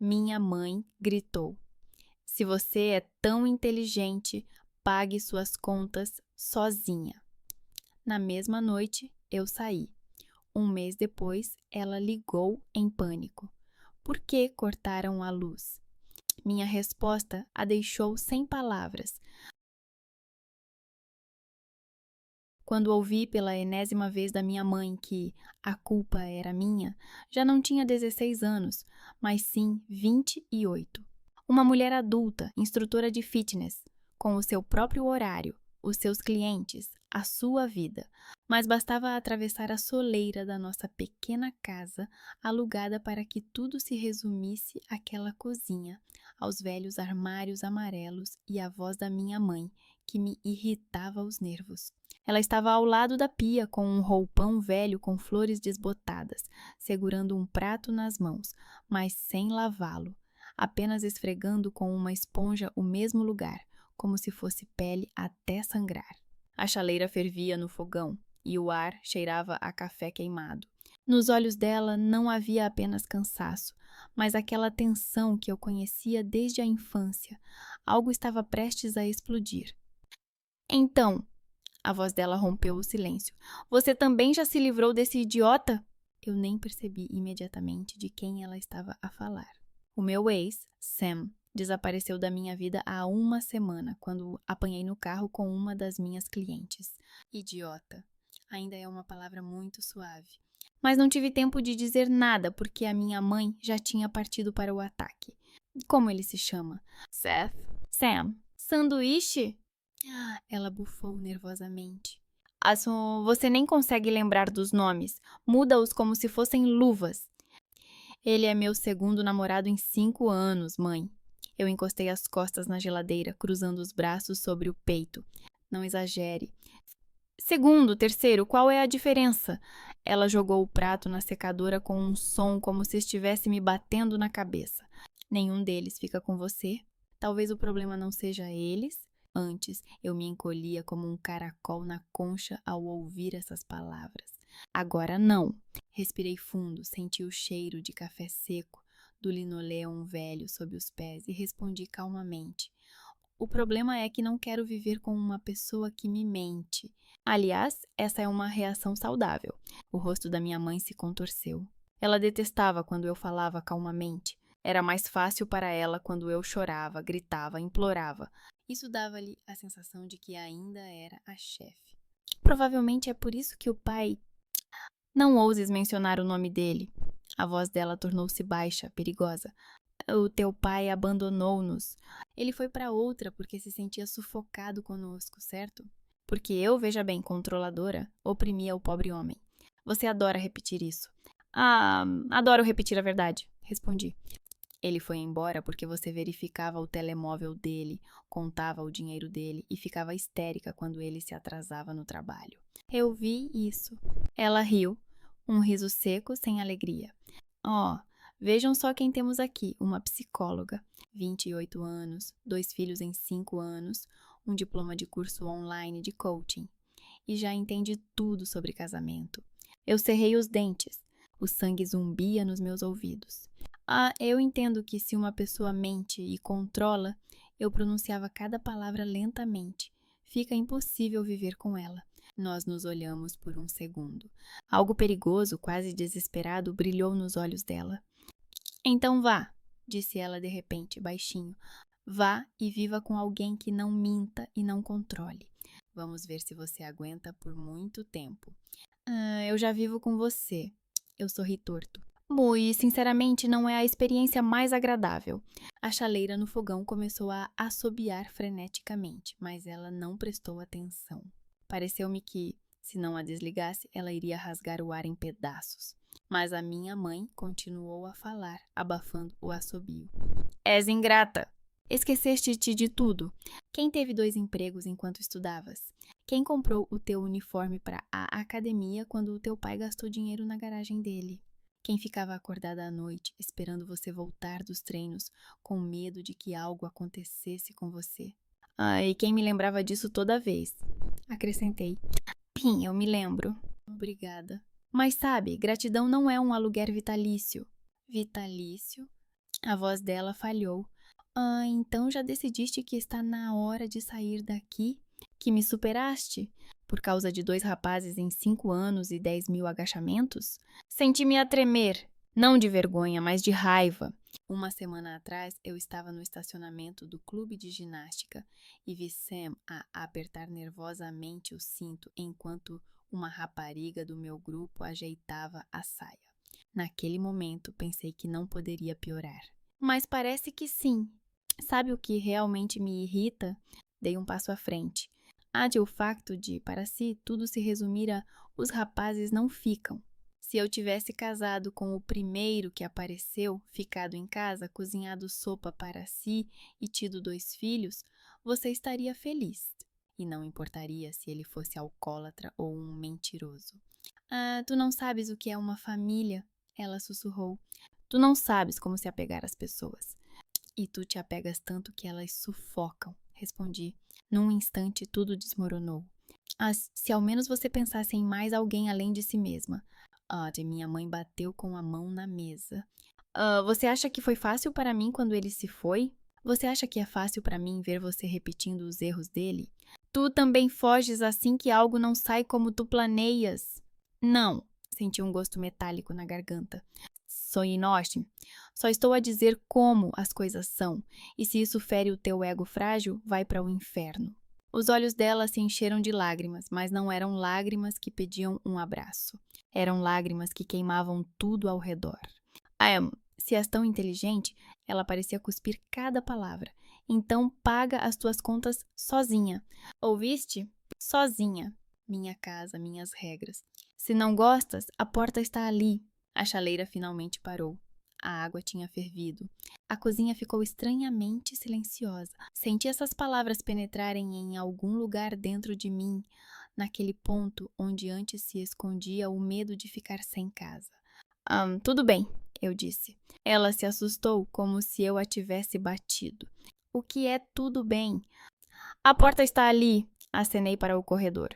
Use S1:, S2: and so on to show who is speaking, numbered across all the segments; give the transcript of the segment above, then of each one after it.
S1: Minha mãe gritou. Se você é tão inteligente, pague suas contas sozinha. Na mesma noite, eu saí. Um mês depois, ela ligou em pânico. Por que cortaram a luz? Minha resposta a deixou sem palavras. Quando ouvi pela enésima vez da minha mãe que a culpa era minha, já não tinha 16 anos, mas sim 28. Uma mulher adulta, instrutora de fitness, com o seu próprio horário, os seus clientes, a sua vida. Mas bastava atravessar a soleira da nossa pequena casa, alugada para que tudo se resumisse àquela cozinha, aos velhos armários amarelos e à voz da minha mãe, que me irritava os nervos. Ela estava ao lado da pia com um roupão velho com flores desbotadas, segurando um prato nas mãos, mas sem lavá-lo, apenas esfregando com uma esponja o mesmo lugar, como se fosse pele até sangrar. A chaleira fervia no fogão e o ar cheirava a café queimado. Nos olhos dela não havia apenas cansaço, mas aquela tensão que eu conhecia desde a infância. Algo estava prestes a explodir. Então, a voz dela rompeu o silêncio. Você também já se livrou desse idiota? Eu nem percebi imediatamente de quem ela estava a falar. O meu ex, Sam, desapareceu da minha vida há uma semana, quando apanhei no carro com uma das minhas clientes. Idiota. Ainda é uma palavra muito suave. Mas não tive tempo de dizer nada, porque a minha mãe já tinha partido para o ataque. Como ele se chama? Seth? Sam. Sanduíche? Ela bufou nervosamente. Você nem consegue lembrar dos nomes. Muda-os como se fossem luvas. Ele é meu segundo namorado em 5 anos, mãe. Eu encostei as costas na geladeira, cruzando os braços sobre o peito. Não exagere. Segundo, terceiro, qual é a diferença? Ela jogou o prato na secadora com um som como se estivesse me batendo na cabeça. Nenhum deles fica com você? Talvez o problema não seja eles? Antes, eu me encolhia como um caracol na concha ao ouvir essas palavras. Agora não. Respirei fundo, senti o cheiro de café seco, do linoleum velho sob os pés e respondi calmamente. O problema é que não quero viver com uma pessoa que me mente. Aliás, essa é uma reação saudável. O rosto da minha mãe se contorceu. Ela detestava quando eu falava calmamente. Era mais fácil para ela quando eu chorava, gritava, implorava. Isso dava-lhe a sensação de que ainda era a chefe. Provavelmente é por isso que o pai... Não ouses mencionar o nome dele. A voz dela tornou-se baixa, perigosa. O teu pai abandonou-nos. Ele foi para outra porque se sentia sufocado conosco, certo? Porque eu, veja bem, controladora, oprimia o pobre homem. Você adora repetir isso. Ah, adoro repetir a verdade, respondi. Ele foi embora porque você verificava o telemóvel dele, contava o dinheiro dele e ficava histérica quando ele se atrasava no trabalho. Eu vi isso. Ela riu, um riso seco, sem alegria. Oh, vejam só quem temos aqui, uma psicóloga, 28 anos, 2 filhos em 5 anos, um diploma de curso online de coaching. E já entende tudo sobre casamento. Eu cerrei os dentes. O sangue zumbia nos meus ouvidos. Eu entendo que se uma pessoa mente e controla, eu pronunciava cada palavra lentamente. Fica impossível viver com ela. Nós nos olhamos por um segundo. Algo perigoso, quase desesperado, brilhou nos olhos dela. Então vá, disse ela de repente, baixinho. Vá e viva com alguém que não minta e não controle. Vamos ver se você aguenta por muito tempo. Eu já vivo com você. Eu sorri torto. E sinceramente não é a experiência mais agradável. A chaleira no fogão começou a assobiar freneticamente, mas ela não prestou atenção. Pareceu-me que, se não a desligasse, ela iria rasgar o ar em pedaços. Mas a minha mãe continuou a falar, abafando o assobio. És ingrata! Esqueceste-te de tudo. Quem teve 2 empregos enquanto estudavas? Quem comprou o teu uniforme para a academia quando o teu pai gastou dinheiro na garagem dele? Quem ficava acordada à noite, esperando você voltar dos treinos, com medo de que algo acontecesse com você? E quem me lembrava disso toda vez? Acrescentei. Sim, eu me lembro. Obrigada. Mas sabe, gratidão não é um aluguer vitalício. Vitalício? A voz dela falhou. Ah, então já decidiste que está na hora de sair daqui? Que me superaste? Por causa de 2 rapazes em 5 anos e 10.000 agachamentos? Senti-me a tremer, não de vergonha, mas de raiva. Uma semana atrás, eu estava no estacionamento do clube de ginástica e vi Sam a apertar nervosamente o cinto enquanto uma rapariga do meu grupo ajeitava a saia. Naquele momento, pensei que não poderia piorar. Mas parece que sim. Sabe o que realmente me irrita? Dei um passo à frente. Há de o facto de, para si, tudo se resumir a os rapazes não ficam. Se eu tivesse casado com o primeiro que apareceu, ficado em casa, cozinhado sopa para si e tido 2 filhos, você estaria feliz. E não importaria se ele fosse alcoólatra ou um mentiroso. Ah, tu não sabes o que é uma família, ela sussurrou. Tu não sabes como se apegar às pessoas. E tu te apegas tanto que elas sufocam, respondi. Num instante tudo desmoronou. Se ao menos você pensasse em mais alguém além de si mesma. Minha mãe bateu com a mão na mesa. Você acha que foi fácil para mim quando ele se foi? Você acha que é fácil para mim ver você repetindo os erros dele? Tu também foges assim que algo não sai como tu planeias. Não, senti um gosto metálico na garganta. Sou inócil. Só estou a dizer como as coisas são, e se isso fere o teu ego frágil, vai para o inferno. Os olhos dela se encheram de lágrimas, mas não eram lágrimas que pediam um abraço. Eram lágrimas que queimavam tudo ao redor. Se és tão inteligente, ela parecia cuspir cada palavra. Então paga as tuas contas sozinha. Ouviste? Sozinha. Minha casa, minhas regras. Se não gostas, a porta está ali. A chaleira finalmente parou. A água tinha fervido. A cozinha ficou estranhamente silenciosa. Senti essas palavras penetrarem em algum lugar dentro de mim, naquele ponto onde antes se escondia o medo de ficar sem casa. Tudo bem, eu disse. Ela se assustou como se eu a tivesse batido. O que é tudo bem? A porta está ali, acenei para o corredor.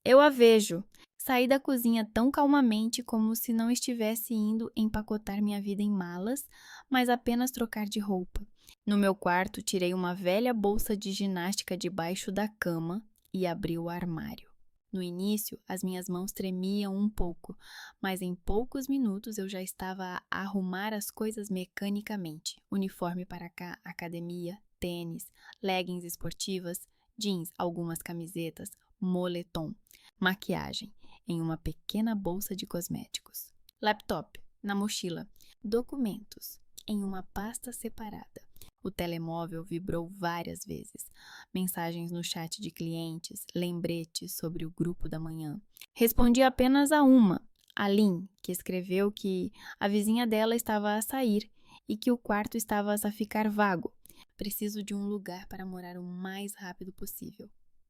S1: Eu a vejo. Saí da cozinha tão calmamente como se não estivesse indo empacotar minha vida em malas, mas apenas trocar de roupa. No meu quarto, tirei uma velha bolsa de ginástica debaixo da cama e abri o armário. No início, as minhas mãos tremiam um pouco, mas em poucos minutos eu já estava a arrumar as coisas mecanicamente. Uniforme para a academia, tênis, leggings esportivas, jeans, algumas camisetas, moletom, maquiagem, em uma pequena bolsa de cosméticos, laptop, na mochila, documentos, em uma pasta separada. O telemóvel vibrou várias vezes. Mensagens no chat de clientes, lembretes sobre o grupo da manhã. Respondi apenas a uma, a Lynn, que escreveu que a vizinha dela estava a sair e que o quarto estava a ficar vago. Preciso de um lugar para morar o mais rápido possível.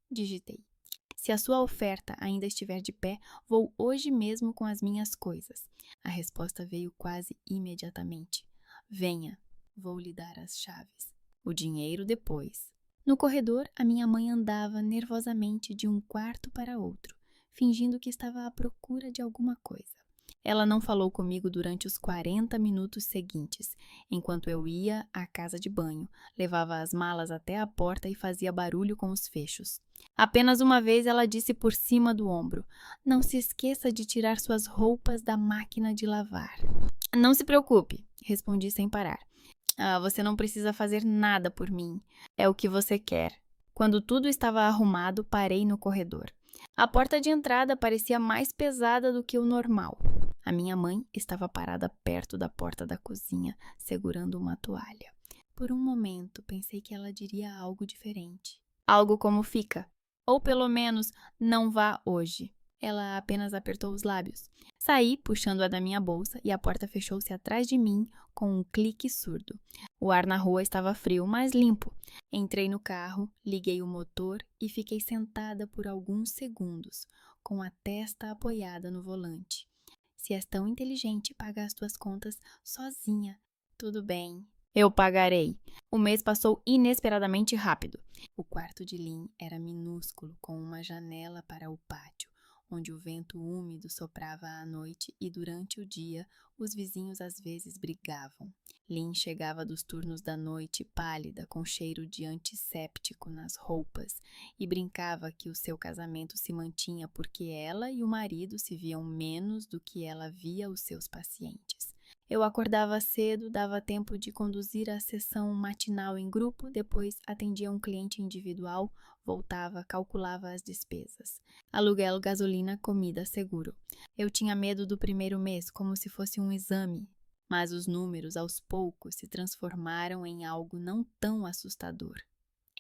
S1: Digitei. Se a sua oferta ainda estiver de pé, vou hoje mesmo com as minhas coisas. A resposta veio quase imediatamente. Venha, vou lhe dar as chaves. O dinheiro depois. No corredor, a minha mãe andava nervosamente de um quarto para outro, fingindo que estava à procura de alguma coisa. Ela não falou comigo durante os 40 minutos seguintes, enquanto eu ia à casa de banho, levava as malas até a porta e fazia barulho com os fechos. Apenas uma vez ela disse por cima do ombro: "Não se esqueça de tirar suas roupas da máquina de lavar." "Não se preocupe", respondi sem parar. Você não precisa fazer nada por mim. É o que você quer." Quando tudo estava arrumado, parei no corredor. A porta de entrada parecia mais pesada do que o normal. A minha mãe estava parada perto da porta da cozinha, segurando uma toalha. Por um momento, pensei que ela diria algo diferente. Algo como fica. Ou pelo menos, não vá hoje. Ela apenas apertou os lábios. Saí, puxando-a da minha bolsa, e a porta fechou-se atrás de mim com um clique surdo. O ar na rua estava frio, mas limpo. Entrei no carro, liguei o motor e fiquei sentada por alguns segundos, com a testa apoiada no volante. Se és tão inteligente, paga as tuas contas sozinha. Tudo bem. Eu pagarei. O mês passou inesperadamente rápido. O quarto de Lynn era minúsculo, com uma janela para o pátio, onde o vento úmido soprava à noite e durante o dia os vizinhos às vezes brigavam. Lynn chegava dos turnos da noite pálida, com cheiro de antisséptico nas roupas, e brincava que o seu casamento se mantinha porque ela e o marido se viam menos do que ela via os seus pacientes. Eu acordava cedo, dava tempo de conduzir a sessão matinal em grupo, depois atendia um cliente individual, voltava, calculava as despesas. Aluguel, gasolina, comida, seguro. Eu tinha medo do primeiro mês, como se fosse um exame, mas os números, aos poucos, se transformaram em algo não tão assustador,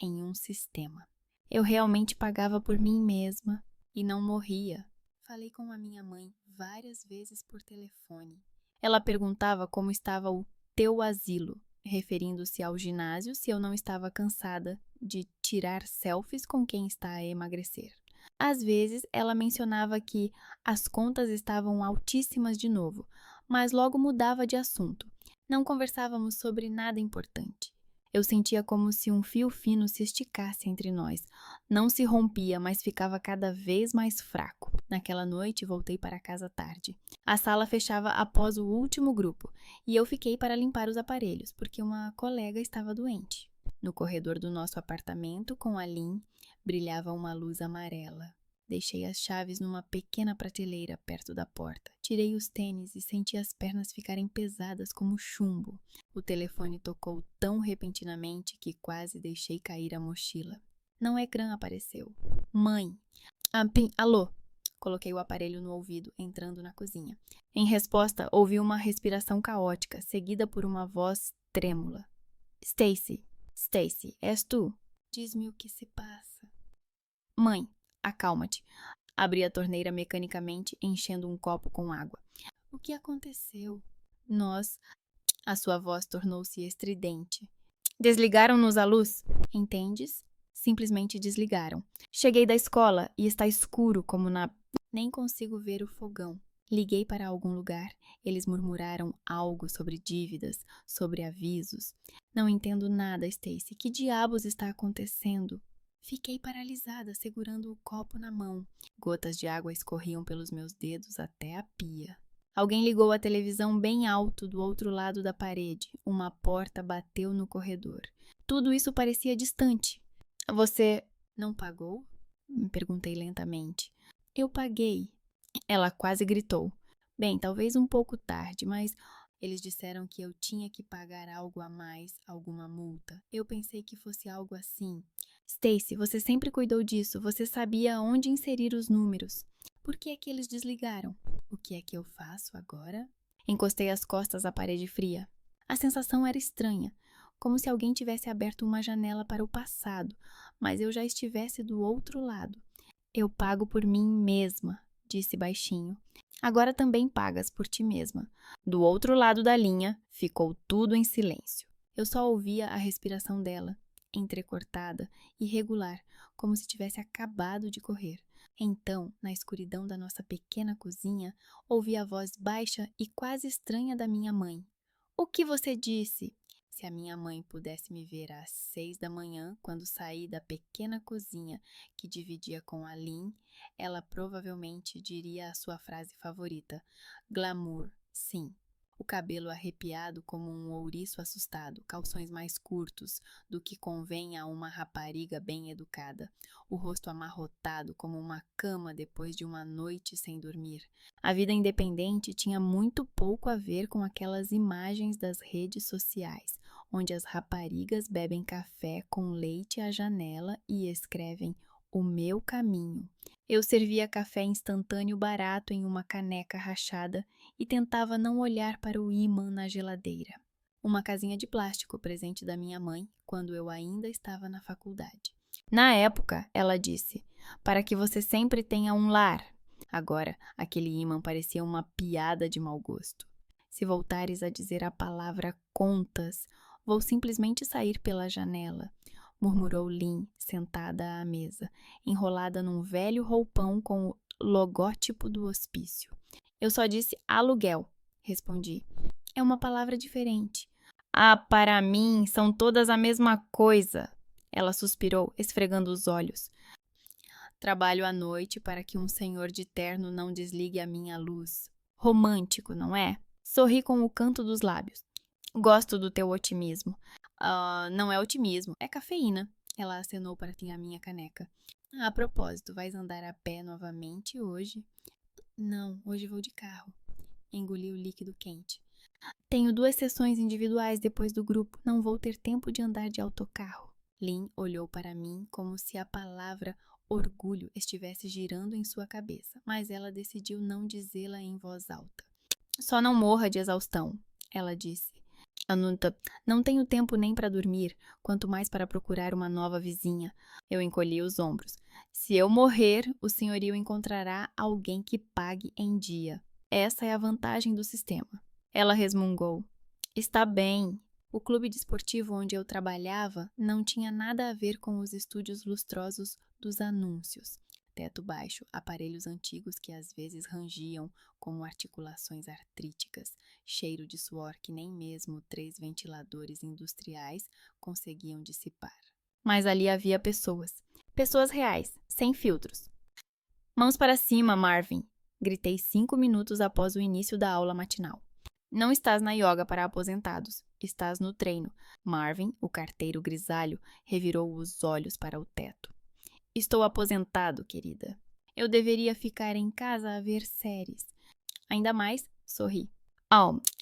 S1: em um sistema. Eu realmente pagava por mim mesma e não morria. Falei com a minha mãe várias vezes por telefone. Ela perguntava como estava o teu asilo, referindo-se ao ginásio, se eu não estava cansada de tirar selfies com quem está a emagrecer. Às vezes, ela mencionava que as contas estavam altíssimas de novo, mas logo mudava de assunto. Não conversávamos sobre nada importante. Eu sentia como se um fio fino se esticasse entre nós. Não se rompia, mas ficava cada vez mais fraco. Naquela noite, voltei para casa tarde. A sala fechava após o último grupo, e eu fiquei para limpar os aparelhos, porque uma colega estava doente. No corredor do nosso apartamento, com a Lynn, brilhava uma luz amarela. Deixei as chaves numa pequena prateleira perto da porta. Tirei os tênis e senti as pernas ficarem pesadas como chumbo. O telefone tocou tão repentinamente que quase deixei cair a mochila. Não ecrã apareceu. Mãe. Alô? Coloquei o aparelho no ouvido, entrando na cozinha. Em resposta, ouvi uma respiração caótica, seguida por uma voz trêmula. Stacy, és tu? Diz-me o que se passa. Mãe, acalma-te. Abri a torneira mecanicamente, enchendo um copo com água. O que aconteceu? A sua voz tornou-se estridente. Desligaram-nos a luz? Entendes? Simplesmente desligaram. Cheguei da escola e está escuro como na... Nem consigo ver o fogão. Liguei para algum lugar. Eles murmuraram algo sobre dívidas, sobre avisos. Não entendo nada, Stacy. Que diabos está acontecendo? Fiquei paralisada, segurando o copo na mão. Gotas de água escorriam pelos meus dedos até a pia. Alguém ligou a televisão bem alto do outro lado da parede. Uma porta bateu no corredor. Tudo isso parecia distante. Você não pagou? Me perguntei lentamente. Eu paguei. Ela quase gritou. Bem, talvez um pouco tarde, mas eles disseram que eu tinha que pagar algo a mais, alguma multa. Eu pensei que fosse algo assim. Stacy, você sempre cuidou disso. Você sabia onde inserir os números. Por que é que eles desligaram? O que é que eu faço agora? Encostei as costas à parede fria. A sensação era estranha, como se alguém tivesse aberto uma janela para o passado, mas eu já estivesse do outro lado. Eu pago por mim mesma, disse baixinho. Agora também pagas por ti mesma. Do outro lado da linha, ficou tudo em silêncio. Eu só ouvia a respiração dela, entrecortada, irregular, como se tivesse acabado de correr. Então, na escuridão da nossa pequena cozinha, ouvi a voz baixa e quase estranha da minha mãe. O que você disse? Se a minha mãe pudesse me ver às 6 da manhã, quando saí da pequena cozinha que dividia com a Lynn, ela provavelmente diria a sua frase favorita: glamour, sim. O cabelo arrepiado como um ouriço assustado, calções mais curtos do que convém a uma rapariga bem educada, o rosto amarrotado como uma cama depois de uma noite sem dormir. A vida independente tinha muito pouco a ver com aquelas imagens das redes sociais, onde as raparigas bebem café com leite à janela e escrevem "O meu caminho". Eu servia café instantâneo barato em uma caneca rachada e tentava não olhar para o ímã na geladeira. Uma casinha de plástico, presente da minha mãe, quando eu ainda estava na faculdade. Na época, ela disse, para que você sempre tenha um lar. Agora, aquele ímã parecia uma piada de mau gosto. Se voltares a dizer a palavra contas, vou simplesmente sair pela janela, murmurou Lynn, sentada à mesa, enrolada num velho roupão com o logótipo do hospício. Eu só disse aluguel, respondi. É uma palavra diferente. Ah, para mim, são todas a mesma coisa. Ela suspirou, esfregando os olhos. Trabalho à noite para que um senhor de terno não desligue a minha luz. Romântico, não é? Sorri com o canto dos lábios. Gosto do teu otimismo. Não é otimismo, é cafeína. Ela acenou para a minha caneca. A propósito, vais andar a pé novamente hoje? Não, hoje vou de carro. Engoli o líquido quente. Tenho 2 sessões individuais depois do grupo. Não vou ter tempo de andar de autocarro. Lynn olhou para mim como se a palavra orgulho estivesse girando em sua cabeça, mas ela decidiu não dizê-la em voz alta. Só não morra de exaustão, ela disse. Não tenho tempo nem para dormir, quanto mais para procurar uma nova vizinha. Eu encolhi os ombros. Se eu morrer, o senhorio encontrará alguém que pague em dia. Essa é a vantagem do sistema. Ela resmungou. Está bem. O clube desportivo onde eu trabalhava não tinha nada a ver com os estúdios lustrosos dos anúncios. Teto baixo, aparelhos antigos que às vezes rangiam como articulações artríticas, cheiro de suor que nem mesmo 3 ventiladores industriais conseguiam dissipar. Mas ali havia pessoas. Pessoas reais, sem filtros. Mãos para cima, Marvin! Gritei 5 minutos após o início da aula matinal. Não estás na yoga para aposentados, estás no treino. Marvin, o carteiro grisalho, revirou os olhos para o teto. Estou aposentado, querida. Eu deveria ficar em casa a ver séries. Ainda mais, sorri.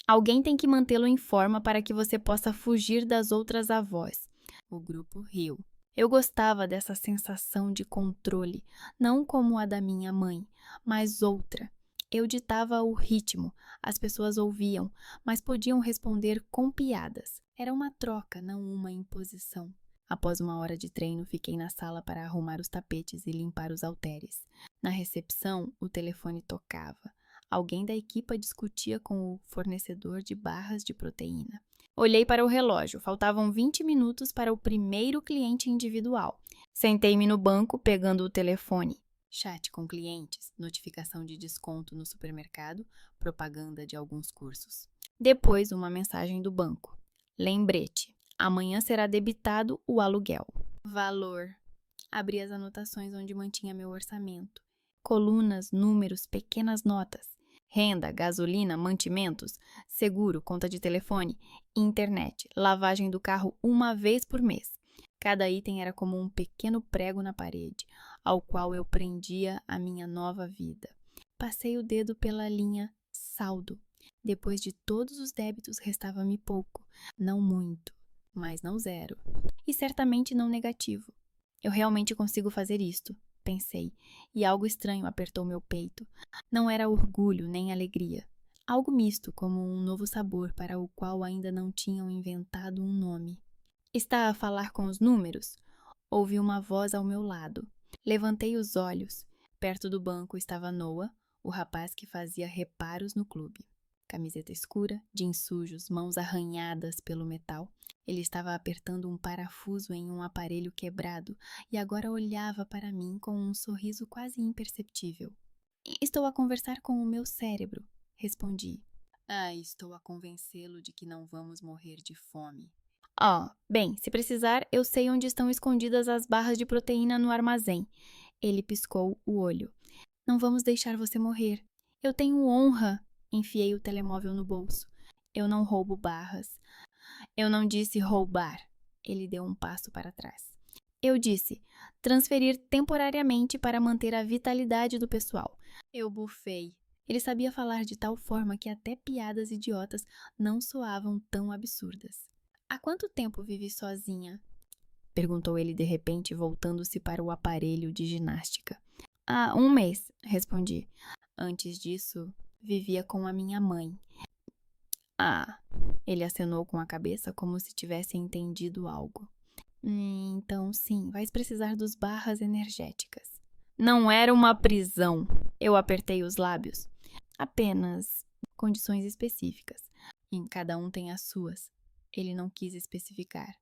S1: Alguém tem que mantê-lo em forma para que você possa fugir das outras avós. O grupo riu. Eu gostava dessa sensação de controle, não como a da minha mãe, mas outra. Eu ditava o ritmo, as pessoas ouviam, mas podiam responder com piadas. Era uma troca, não uma imposição. Após uma hora de treino, fiquei na sala para arrumar os tapetes e limpar os halteres. Na recepção, o telefone tocava. Alguém da equipa discutia com o fornecedor de barras de proteína. Olhei para o relógio. Faltavam 20 minutos para o primeiro cliente individual. Sentei-me no banco, pegando o telefone. Chat com clientes, notificação de desconto no supermercado, propaganda de alguns cursos. Depois, uma mensagem do banco. Lembrete. Amanhã será debitado o aluguel. Valor. Abri as anotações onde mantinha meu orçamento. Colunas, números, pequenas notas. Renda, gasolina, mantimentos, seguro, conta de telefone, internet, lavagem do carro 1 vez por mês. Cada item era como um pequeno prego na parede, ao qual eu prendia a minha nova vida. Passei o dedo pela linha saldo. Depois de todos os débitos, restava-me pouco. Não muito, mas não zero. E certamente não negativo. Eu realmente consigo fazer isto, pensei, e algo estranho apertou meu peito. Não era orgulho nem alegria. Algo misto, como um novo sabor para o qual ainda não tinham inventado um nome. Está a falar com os números? Ouvi uma voz ao meu lado. Levantei os olhos. Perto do banco estava Noah, o rapaz que fazia reparos no clube. Camiseta escura, jeans sujos, mãos arranhadas pelo metal. Ele estava apertando um parafuso em um aparelho quebrado e agora olhava para mim com um sorriso quase imperceptível. Estou a conversar com o meu cérebro, respondi. Estou a convencê-lo de que não vamos morrer de fome. Bem, se precisar, eu sei onde estão escondidas as barras de proteína no armazém. Ele piscou o olho. Não vamos deixar você morrer. Eu tenho honra. Enfiei o telemóvel no bolso. Eu não roubo barras. Eu não disse roubar. Ele deu um passo para trás. Eu disse transferir temporariamente para manter a vitalidade do pessoal. Eu bufei. Ele sabia falar de tal forma que até piadas idiotas não soavam tão absurdas. Há quanto tempo vive sozinha? Perguntou ele de repente, voltando-se para o aparelho de ginástica. Há 1 mês, respondi. Antes disso, vivia com a minha mãe. Ele acenou com a cabeça como se tivesse entendido algo. Então, sim, vais precisar dos barras energéticas. Não era uma prisão. Eu apertei os lábios. Apenas condições específicas. E cada um tem as suas. Ele não quis especificar.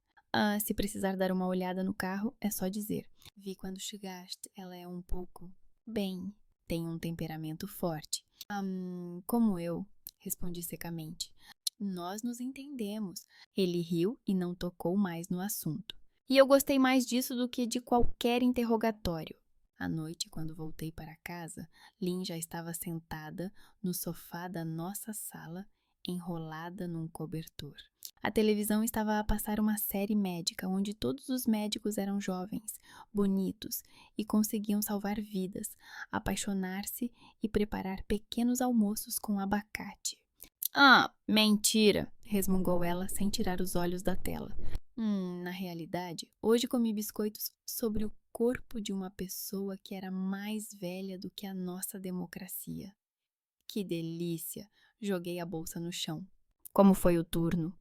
S1: Se precisar dar uma olhada no carro, é só dizer. Vi quando chegaste, ela é um pouco... Bem, tem um temperamento forte. Como eu, respondi secamente. Nós nos entendemos. Ele riu e não tocou mais no assunto. E eu gostei mais disso do que de qualquer interrogatório. À noite, quando voltei para casa, Lynn já estava sentada no sofá da nossa sala, enrolada num cobertor. A televisão estava a passar uma série médica onde todos os médicos eram jovens, bonitos e conseguiam salvar vidas, apaixonar-se e preparar pequenos almoços com abacate. Ah, mentira! Resmungou ela sem tirar os olhos da tela. Na realidade, hoje comi biscoitos sobre o corpo de uma pessoa que era mais velha do que a nossa democracia. Que delícia! Joguei a bolsa no chão. Como foi o turno?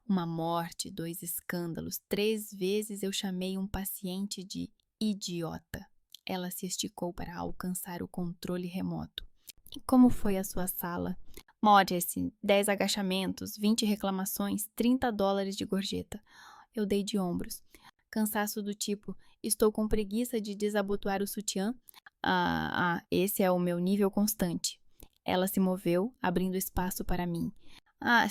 S1: Uma morte, 2 escândalos, 3 vezes eu chamei um paciente de idiota. Ela se esticou para alcançar o controle remoto. E como foi a sua sala? Modesty, 10 agachamentos, 20 reclamações, $30 de gorjeta. Eu dei de ombros. Cansaço do tipo, estou com preguiça de desabotoar o sutiã? Esse é o meu nível constante. Ela se moveu, abrindo espaço para mim.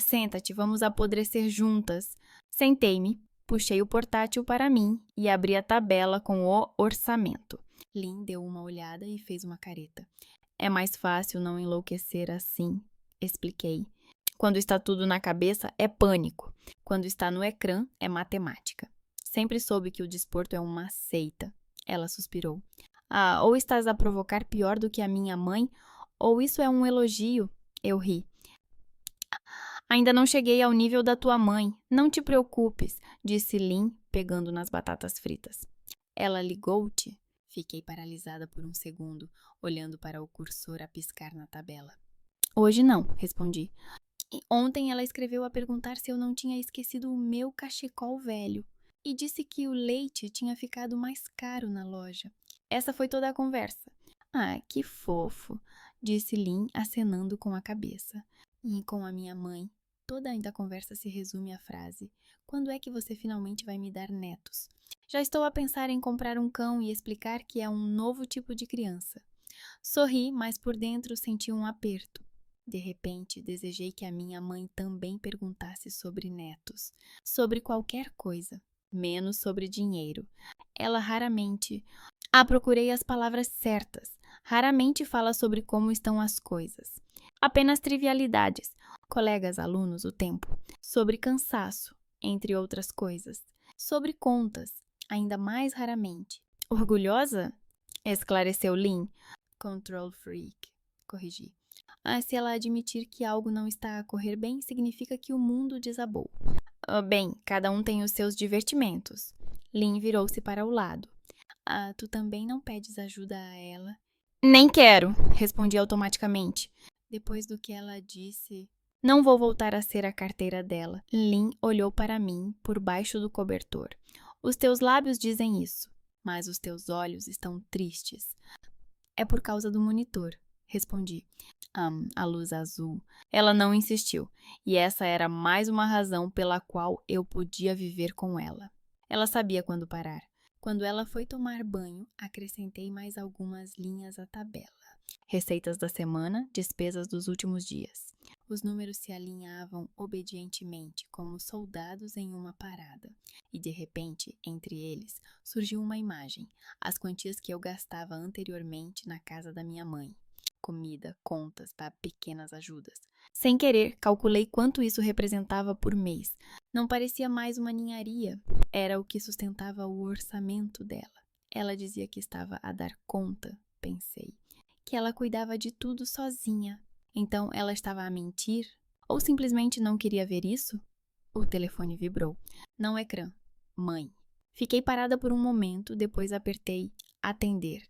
S1: Senta-te, vamos apodrecer juntas. Sentei-me, puxei o portátil para mim e abri a tabela com o orçamento. Lynn deu uma olhada e fez uma careta. É mais fácil não enlouquecer assim, expliquei. Quando está tudo na cabeça, é pânico. Quando está no ecrã, é matemática. Sempre soube que o desporto é uma seita. Ela suspirou. Ou estás a provocar pior do que a minha mãe, ou isso é um elogio. Eu ri. Ainda não cheguei ao nível da tua mãe. Não te preocupes, disse Lynn, pegando nas batatas fritas. Ela ligou-te? Fiquei paralisada por um segundo, olhando para o cursor a piscar na tabela. Hoje não, respondi. Ontem ela escreveu a perguntar se eu não tinha esquecido o meu cachecol velho e disse que o leite tinha ficado mais caro na loja. Essa foi toda a conversa. Que fofo, disse Lynn, acenando com a cabeça. E com a minha mãe, toda a conversa se resume à frase: quando é que você finalmente vai me dar netos? Já estou a pensar em comprar um cão e explicar que é um novo tipo de criança. Sorri, mas por dentro senti um aperto. De repente, desejei que a minha mãe também perguntasse sobre netos, sobre qualquer coisa, menos sobre dinheiro. Ela raramente... procurei as palavras certas. Raramente fala sobre como estão as coisas. Apenas trivialidades. Colegas, alunos, o tempo. Sobre cansaço, entre outras coisas. Sobre contas, ainda mais raramente. Orgulhosa? Esclareceu Lynn. Control freak, corrigi. Se ela admitir que algo não está a correr bem, significa que o mundo desabou. Bem, cada um tem os seus divertimentos. Lynn virou-se para o lado. Tu também não pedes ajuda a ela? Nem quero, respondi automaticamente. Depois do que ela disse, não vou voltar a ser a carteira dela. Lynn olhou para mim por baixo do cobertor. Os teus lábios dizem isso, mas os teus olhos estão tristes. É por causa do monitor, respondi. A luz azul. Ela não insistiu, e essa era mais uma razão pela qual eu podia viver com ela. Ela sabia quando parar. Quando ela foi tomar banho, acrescentei mais algumas linhas à tabela. Receitas da semana, despesas dos últimos dias. Os números se alinhavam obedientemente, como soldados em uma parada. E de repente, entre eles, surgiu uma imagem, as quantias que eu gastava anteriormente na casa da minha mãe. Comida, contas para pequenas ajudas. Sem querer, calculei quanto isso representava por mês. Não parecia mais uma ninharia. Era o que sustentava o orçamento dela. Ela dizia que estava a dar conta, pensei. Que ela cuidava de tudo sozinha. Então ela estava a mentir? Ou simplesmente não queria ver isso? O telefone vibrou. Não ecrã. Mãe. Fiquei parada por um momento, depois apertei atender.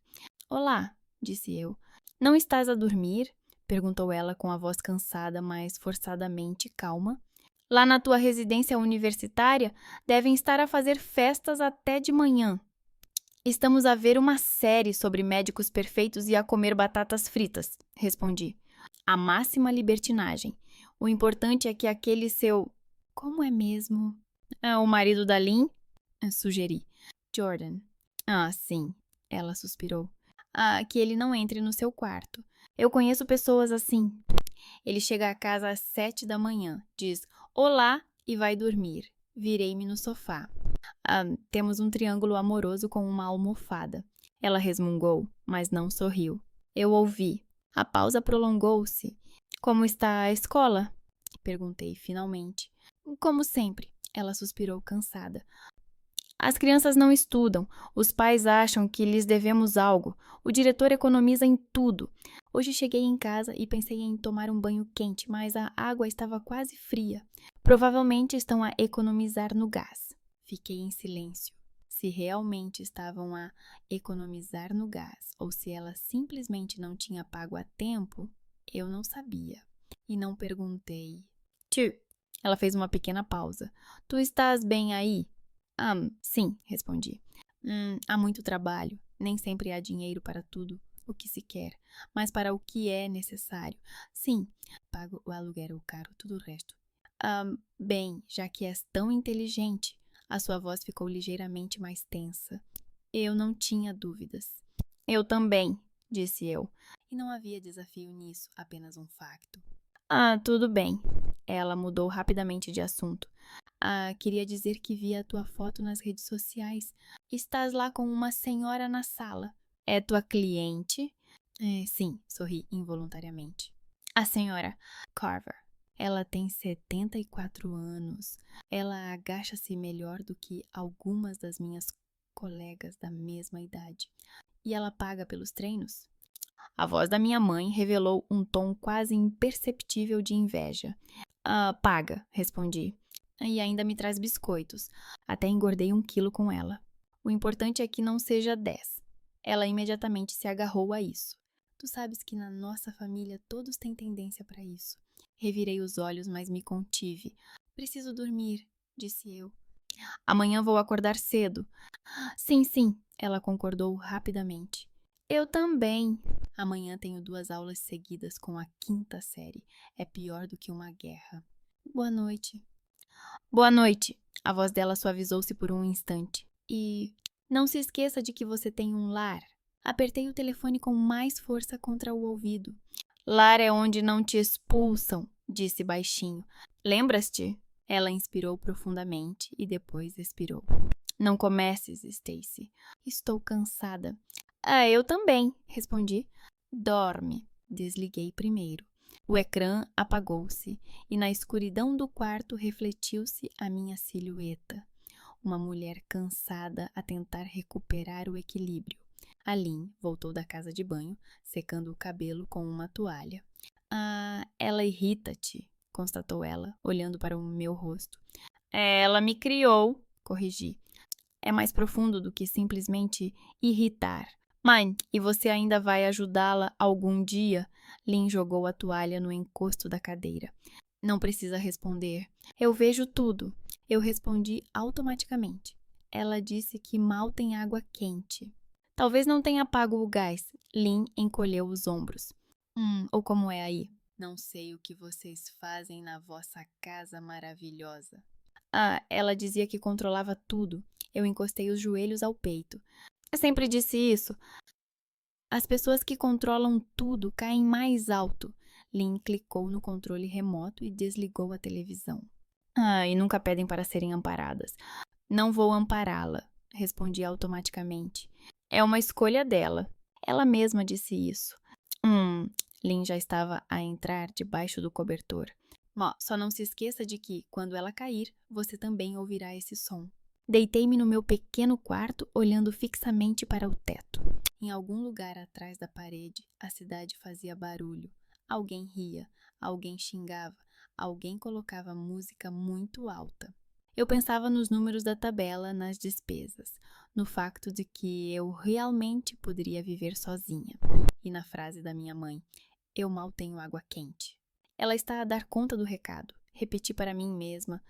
S1: Olá, disse eu. Não estás a dormir? Perguntou ela com a voz cansada, mas forçadamente calma. Lá na tua residência universitária, devem estar a fazer festas até de manhã. Estamos a ver uma série sobre médicos perfeitos e a comer batatas fritas, respondi. A máxima libertinagem. O importante é que aquele seu... Como é mesmo? O marido da Lynn? Sugeri. Jordan. Sim. Ela suspirou. Que ele não entre no seu quarto. Eu conheço pessoas assim. Ele chega a casa às 7 da manhã, diz olá e vai dormir. Virei-me no sofá. Temos um triângulo amoroso com uma almofada. Ela resmungou, mas não sorriu. Eu ouvi. A pausa prolongou-se. Como está a escola? Perguntei finalmente. Como sempre, ela suspirou cansada. As crianças não estudam. Os pais acham que lhes devemos algo. O diretor economiza em tudo. Hoje cheguei em casa e pensei em tomar um banho quente, mas a água estava quase fria. Provavelmente estão a economizar no gás. Fiquei em silêncio. Se realmente estavam a economizar no gás ou se ela simplesmente não tinha pago a tempo, eu não sabia. E não perguntei. Tio, ela fez uma pequena pausa. Tu estás bem aí? Sim, respondi. Há muito trabalho. Nem sempre há dinheiro para tudo o que se quer, mas para o que é necessário. Sim, pago o aluguel caro, tudo o resto. Bem, já que és tão inteligente, a sua voz ficou ligeiramente mais tensa. Eu não tinha dúvidas. Eu também, disse eu. E não havia desafio nisso, apenas um facto. Tudo bem. Ela mudou rapidamente de assunto. Queria dizer que vi a tua foto nas redes sociais. Estás lá com uma senhora na sala. É tua cliente? Sim, sorri involuntariamente. A senhora Carver. Ela tem 74 anos. Ela agacha-se melhor do que algumas das minhas colegas da mesma idade. E ela paga pelos treinos? A voz da minha mãe revelou um tom quase imperceptível de inveja. Paga, respondi. E ainda me traz biscoitos. Até engordei 1 quilo com ela. O importante é que não seja 10. Ela imediatamente se agarrou a isso. Tu sabes que na nossa família todos têm tendência para isso. Revirei os olhos, mas me contive. Preciso dormir, disse eu. Amanhã vou acordar cedo. Sim, sim, ela concordou rapidamente. Eu também. Amanhã tenho 2 aulas seguidas com a 5ª série. É pior do que uma guerra. Boa noite. Boa noite. A voz dela suavizou-se por um instante. E não se esqueça de que você tem um lar. Apertei o telefone com mais força contra o ouvido. Lar é onde não te expulsam, disse baixinho. Lembras-te? Ela inspirou profundamente e depois expirou. Não comeces, Stacy. Estou cansada. Eu também, respondi. Dorme. Desliguei primeiro. O ecrã apagou-se e na escuridão do quarto refletiu-se a minha silhueta. Uma mulher cansada a tentar recuperar o equilíbrio. A Lynn voltou da casa de banho, secando o cabelo com uma toalha. Ela irrita-te, constatou ela, olhando para o meu rosto. Ela me criou, corrigi. É mais profundo do que simplesmente irritar. Mãe, e você ainda vai ajudá-la algum dia? Lynn jogou a toalha no encosto da cadeira. Não precisa responder. Eu vejo tudo. Eu respondi automaticamente. Ela disse que mal tem água quente. Talvez não tenha apago o gás. Lynn encolheu os ombros. Ou como é aí? Não sei o que vocês fazem na vossa casa maravilhosa. Ela dizia que controlava tudo. Eu encostei os joelhos ao peito. Eu sempre disse isso. As pessoas que controlam tudo caem mais alto. Lynn clicou no controle remoto e desligou a televisão. E nunca pedem para serem amparadas. Não vou ampará-la, respondi automaticamente. É uma escolha dela. Ela mesma disse isso. Lynn já estava a entrar debaixo do cobertor. Só não se esqueça de que, quando ela cair, você também ouvirá esse som. Deitei-me no meu pequeno quarto, olhando fixamente para o teto. Em algum lugar atrás da parede, a cidade fazia barulho. Alguém ria, alguém xingava, alguém colocava música muito alta. Eu pensava nos números da tabela, nas despesas, no facto de que eu realmente poderia viver sozinha. E na frase da minha mãe, eu mal tenho água quente. Ela está a dar conta do recado. Repeti para mim mesma.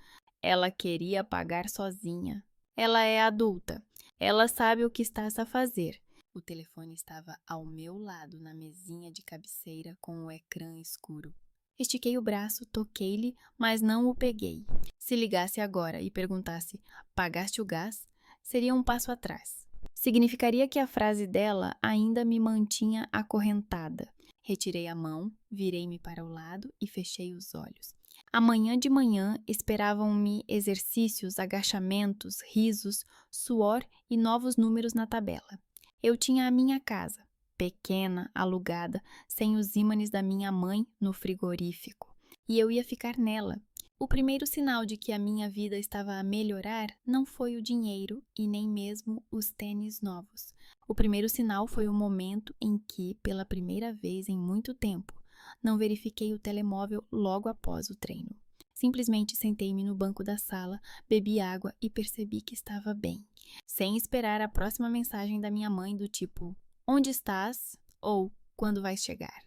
S1: Ela queria pagar sozinha. Ela é adulta. Ela sabe o que estás a fazer. O telefone estava ao meu lado na mesinha de cabeceira com o ecrã escuro. Estiquei o braço, toquei-lhe, mas não o peguei. Se ligasse agora e perguntasse: pagaste o gás? Seria um passo atrás. Significaria que a frase dela ainda me mantinha acorrentada. Retirei a mão, virei-me para o lado e fechei os olhos. Amanhã de manhã esperavam-me exercícios, agachamentos, risos, suor e novos números na tabela. Eu tinha a minha casa, pequena, alugada, sem os ímãs da minha mãe no frigorífico, e eu ia ficar nela. O primeiro sinal de que a minha vida estava a melhorar não foi o dinheiro e nem mesmo os tênis novos. O primeiro sinal foi o momento em que, pela primeira vez em muito tempo, não verifiquei o telemóvel logo após o treino. Simplesmente sentei-me no banco da sala, bebi água e percebi que estava bem, sem esperar a próxima mensagem da minha mãe do tipo: "Onde estás?" ou "Quando vais chegar?"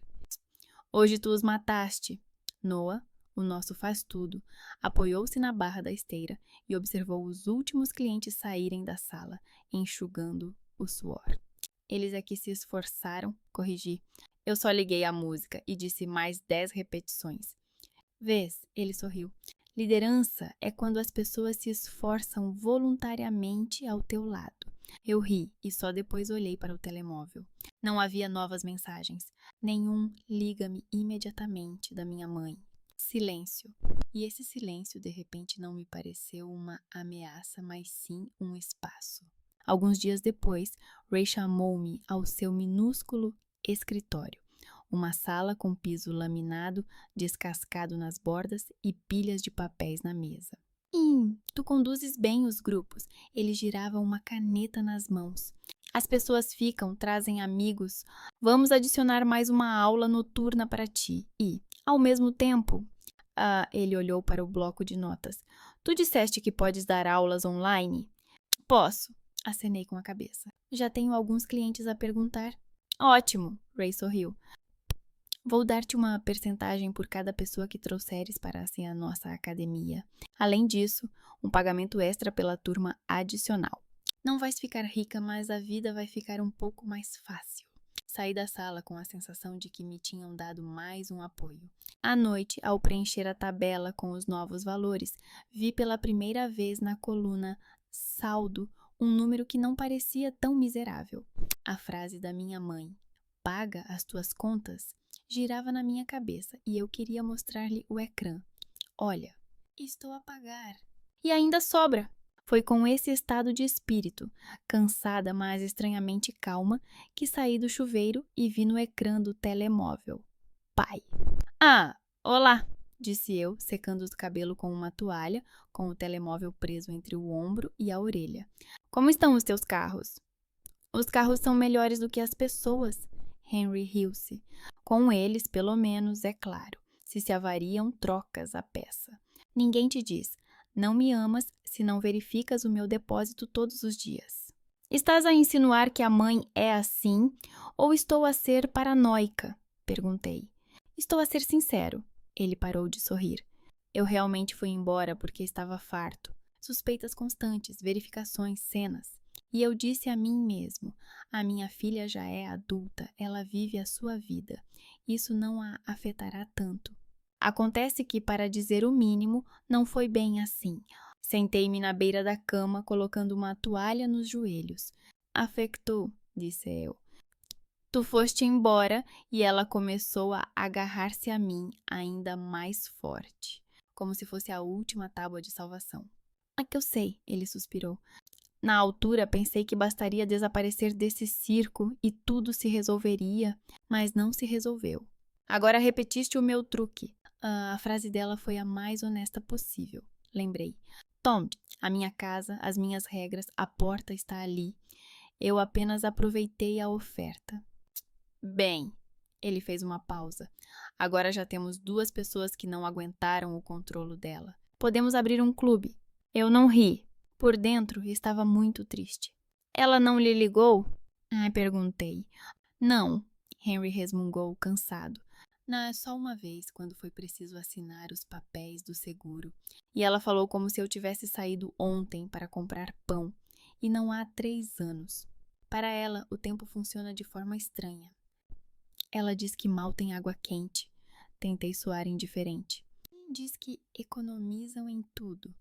S1: "Hoje tu os mataste." Noah, o nosso faz-tudo, apoiou-se na barra da esteira e observou os últimos clientes saírem da sala, enxugando o suor. "Eles é que se esforçaram", corrigi. "Eu só liguei a música e disse mais 10 repetições." "Vês?" Ele sorriu. "Liderança é quando as pessoas se esforçam voluntariamente ao teu lado." Eu ri e só depois olhei para o telemóvel. Não havia novas mensagens. Nenhum "liga-me imediatamente" da minha mãe. Silêncio. E esse silêncio de repente não me pareceu uma ameaça, mas sim um espaço. Alguns dias depois, Ray chamou-me ao seu minúsculo escritório. Uma sala com piso laminado, descascado nas bordas e pilhas de papéis na mesa. Tu conduzes bem os grupos." Ele girava uma caneta nas mãos. "As pessoas ficam, trazem amigos. Vamos adicionar mais uma aula noturna para ti. E, ao mesmo tempo..." Ele olhou para o bloco de notas. "Tu disseste que podes dar aulas online?" "Posso." Acenei com a cabeça. "Já tenho alguns clientes a perguntar." "Ótimo." Ray sorriu. "Vou dar-te uma percentagem por cada pessoa que trouxeres para a nossa academia. Além disso, um pagamento extra pela turma adicional. Não vais ficar rica, mas a vida vai ficar um pouco mais fácil." Saí da sala com a sensação de que me tinham dado mais um apoio. À noite, ao preencher a tabela com os novos valores, vi pela primeira vez na coluna "saldo" um número que não parecia tão miserável. A frase da minha mãe, "paga as tuas contas", girava na minha cabeça e eu queria mostrar-lhe o ecrã. "Olha, estou a pagar. E ainda sobra." Foi com esse estado de espírito, cansada, mas estranhamente calma, que saí do chuveiro e vi no ecrã do telemóvel: "Pai." Olá", disse eu, secando o cabelo com uma toalha, com o telemóvel preso entre o ombro e a orelha. "Como estão os teus carros?" "Os carros são melhores do que as pessoas." Henry riu-se. "Com eles, pelo menos, é claro. Se avariam, trocas a peça. Ninguém te diz: 'Não me amas se não verificas o meu depósito todos os dias.'" "Estás a insinuar que a mãe é assim, ou estou a ser paranoica?" perguntei. "Estou a ser sincero." Ele parou de sorrir. "Eu realmente fui embora porque estava farto. Suspeitas constantes, verificações, cenas. E eu disse a mim mesmo: a minha filha já é adulta, ela vive a sua vida. Isso não a afetará tanto." Acontece que, para dizer o mínimo, não foi bem assim. Sentei-me na beira da cama, colocando uma toalha nos joelhos. "Afectou", disse eu. "Tu foste embora e ela começou a agarrar-se a mim ainda mais forte, como se fosse a última tábua de salvação." "É que eu sei", ele suspirou. "Na altura pensei que bastaria desaparecer desse circo e tudo se resolveria, mas não se resolveu. Agora repetiste o meu truque." A frase dela foi a mais honesta possível, lembrei. "Tom, a minha casa, as minhas regras, a porta está ali. Eu apenas aproveitei a oferta." "Bem", ele fez uma pausa. "Agora já temos 2 pessoas que não aguentaram o controlo dela. Podemos abrir um clube." Eu não ri. Por dentro, estava muito triste. "Ela não lhe ligou?" Perguntei. "Não", Henry resmungou, cansado. Só uma vez, quando foi preciso assinar os papéis do seguro. E ela falou como se eu tivesse saído ontem para comprar pão, e não há 3 anos. Para ela, o tempo funciona de forma estranha. Ela diz que mal tem água quente." Tentei soar indiferente. "Diz que economizam em tudo."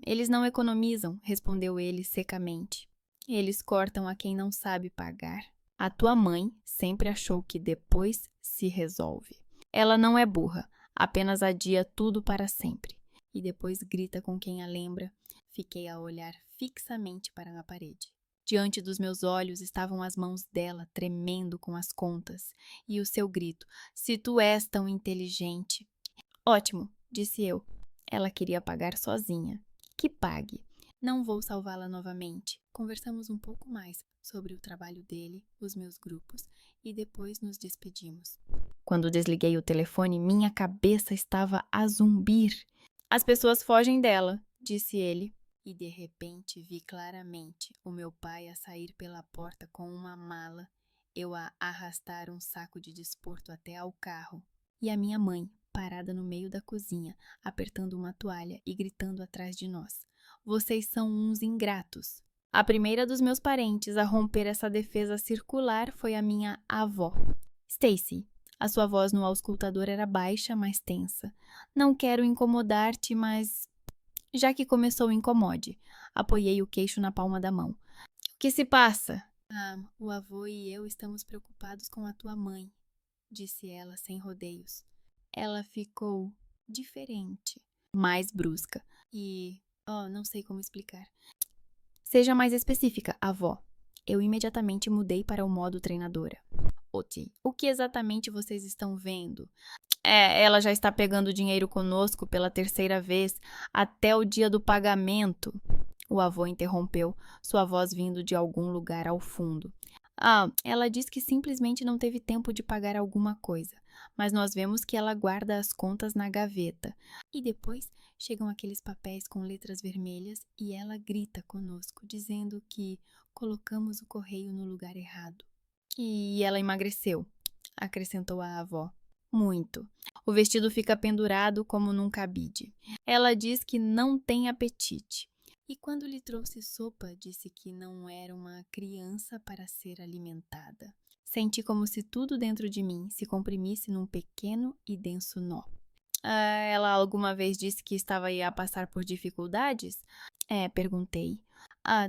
S1: Eles não economizam", respondeu ele secamente. "Eles cortam a quem não sabe pagar. A tua mãe sempre achou que depois se resolve. Ela não é burra, apenas adia tudo para sempre. E depois grita com quem a lembra." Fiquei a olhar fixamente para a parede. Diante dos meus olhos estavam as mãos dela tremendo com as contas e o seu grito: "Se tu és tão inteligente." Ótimo, disse eu. Ela queria pagar sozinha. Que pague. Não vou salvá-la novamente. Conversamos um pouco mais sobre o trabalho dele, os meus grupos e depois nos despedimos. Quando desliguei o telefone, minha cabeça estava a zumbir. As pessoas fogem dela, disse ele. E de repente vi claramente o meu pai a sair pela porta com uma mala, eu a arrastar um saco de desporto até ao carro, e a minha mãe parada no meio da cozinha, apertando uma toalha e gritando atrás de nós: "Vocês são uns ingratos." A primeira dos meus parentes a romper essa defesa circular foi a minha avó. Stacy, a sua voz no auscultador era baixa, mas tensa. "Não quero incomodar-te, mas já que começou, incomode." Apoiei o queixo na palma da mão. "O que se passa?" O avô e eu estamos preocupados com a tua mãe, disse ela sem rodeios. Ela ficou diferente, mais brusca e... não sei como explicar. Seja mais específica, avó. Eu imediatamente mudei para o modo treinadora. Oti, o que exatamente vocês estão vendo? Ela já está pegando dinheiro conosco pela terceira vez, até o dia do pagamento. O avô interrompeu, sua voz vindo de algum lugar ao fundo. Ela diz que simplesmente não teve tempo de pagar alguma coisa, mas nós vemos que ela guarda as contas na gaveta. E depois chegam aqueles papéis com letras vermelhas e ela grita conosco, dizendo que colocamos o correio no lugar errado. E ela emagreceu, acrescentou a avó. Muito. O vestido fica pendurado como num cabide. Ela diz que não tem apetite. E quando lhe trouxe sopa, disse que não era uma criança para ser alimentada. Senti como se tudo dentro de mim se comprimisse num pequeno e denso nó. Ela alguma vez disse que estava aí a passar por dificuldades? Perguntei.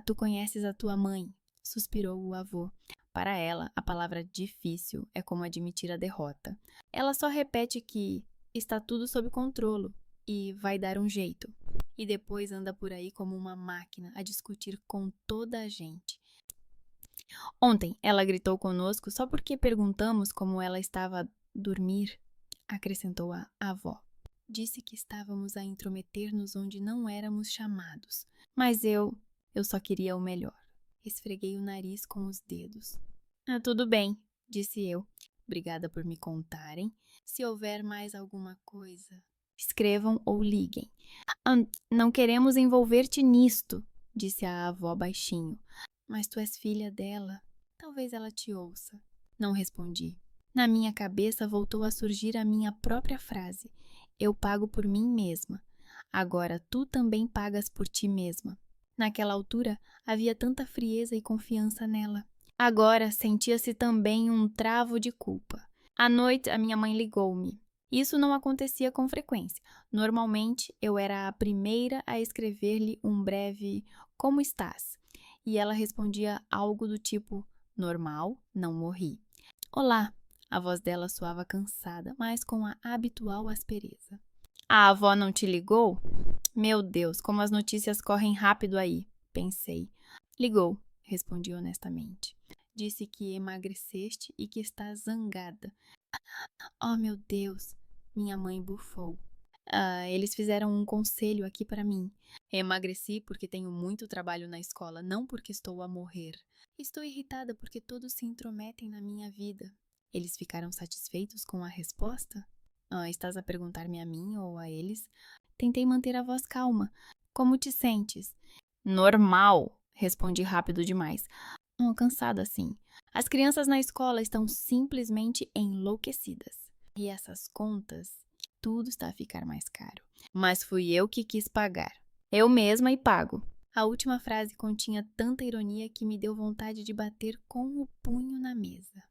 S1: Tu conheces a tua mãe? Suspirou o avô. Para ela, a palavra difícil é como admitir a derrota. Ela só repete que está tudo sob controle e vai dar um jeito. E depois anda por aí como uma máquina a discutir com toda a gente. Ontem ela gritou conosco só porque perguntamos como ela estava a dormir, acrescentou a avó. Disse que estávamos a intrometer-nos onde não éramos chamados. Mas eu só queria o melhor. Esfreguei o nariz com os dedos. Tudo bem, disse eu. Obrigada por me contarem. Se houver mais alguma coisa, escrevam ou liguem. Não queremos envolver-te nisto, disse a avó baixinho. Mas tu és filha dela. Talvez ela te ouça. Não respondi. Na minha cabeça voltou a surgir a minha própria frase. Eu pago por mim mesma. Agora tu também pagas por ti mesma. Naquela altura, havia tanta frieza e confiança nela. Agora, sentia-se também um travo de culpa. À noite, a minha mãe ligou-me. Isso não acontecia com frequência. Normalmente, eu era a primeira a escrever-lhe um breve "Como estás?" E ela respondia algo do tipo "Normal, não morri." "Olá." A voz dela soava cansada, mas com a habitual aspereza. "A avó não te ligou?" "Meu Deus, como as notícias correm rápido aí," pensei. "Ligou," respondi honestamente. "Disse que emagreceste e que está zangada." "Oh, meu Deus," minha mãe bufou. Eles fizeram um conselho aqui para mim. Emagreci porque tenho muito trabalho na escola, não porque estou a morrer. Estou irritada porque todos se intrometem na minha vida. Eles ficaram satisfeitos com a resposta? Estás a perguntar-me a mim ou a eles? Tentei manter a voz calma. Como te sentes? Normal, respondi rápido demais. Cansada assim. As crianças na escola estão simplesmente enlouquecidas. E essas contas, tudo está a ficar mais caro. Mas fui eu que quis pagar. Eu mesma e pago. A última frase continha tanta ironia que me deu vontade de bater com o punho na mesa.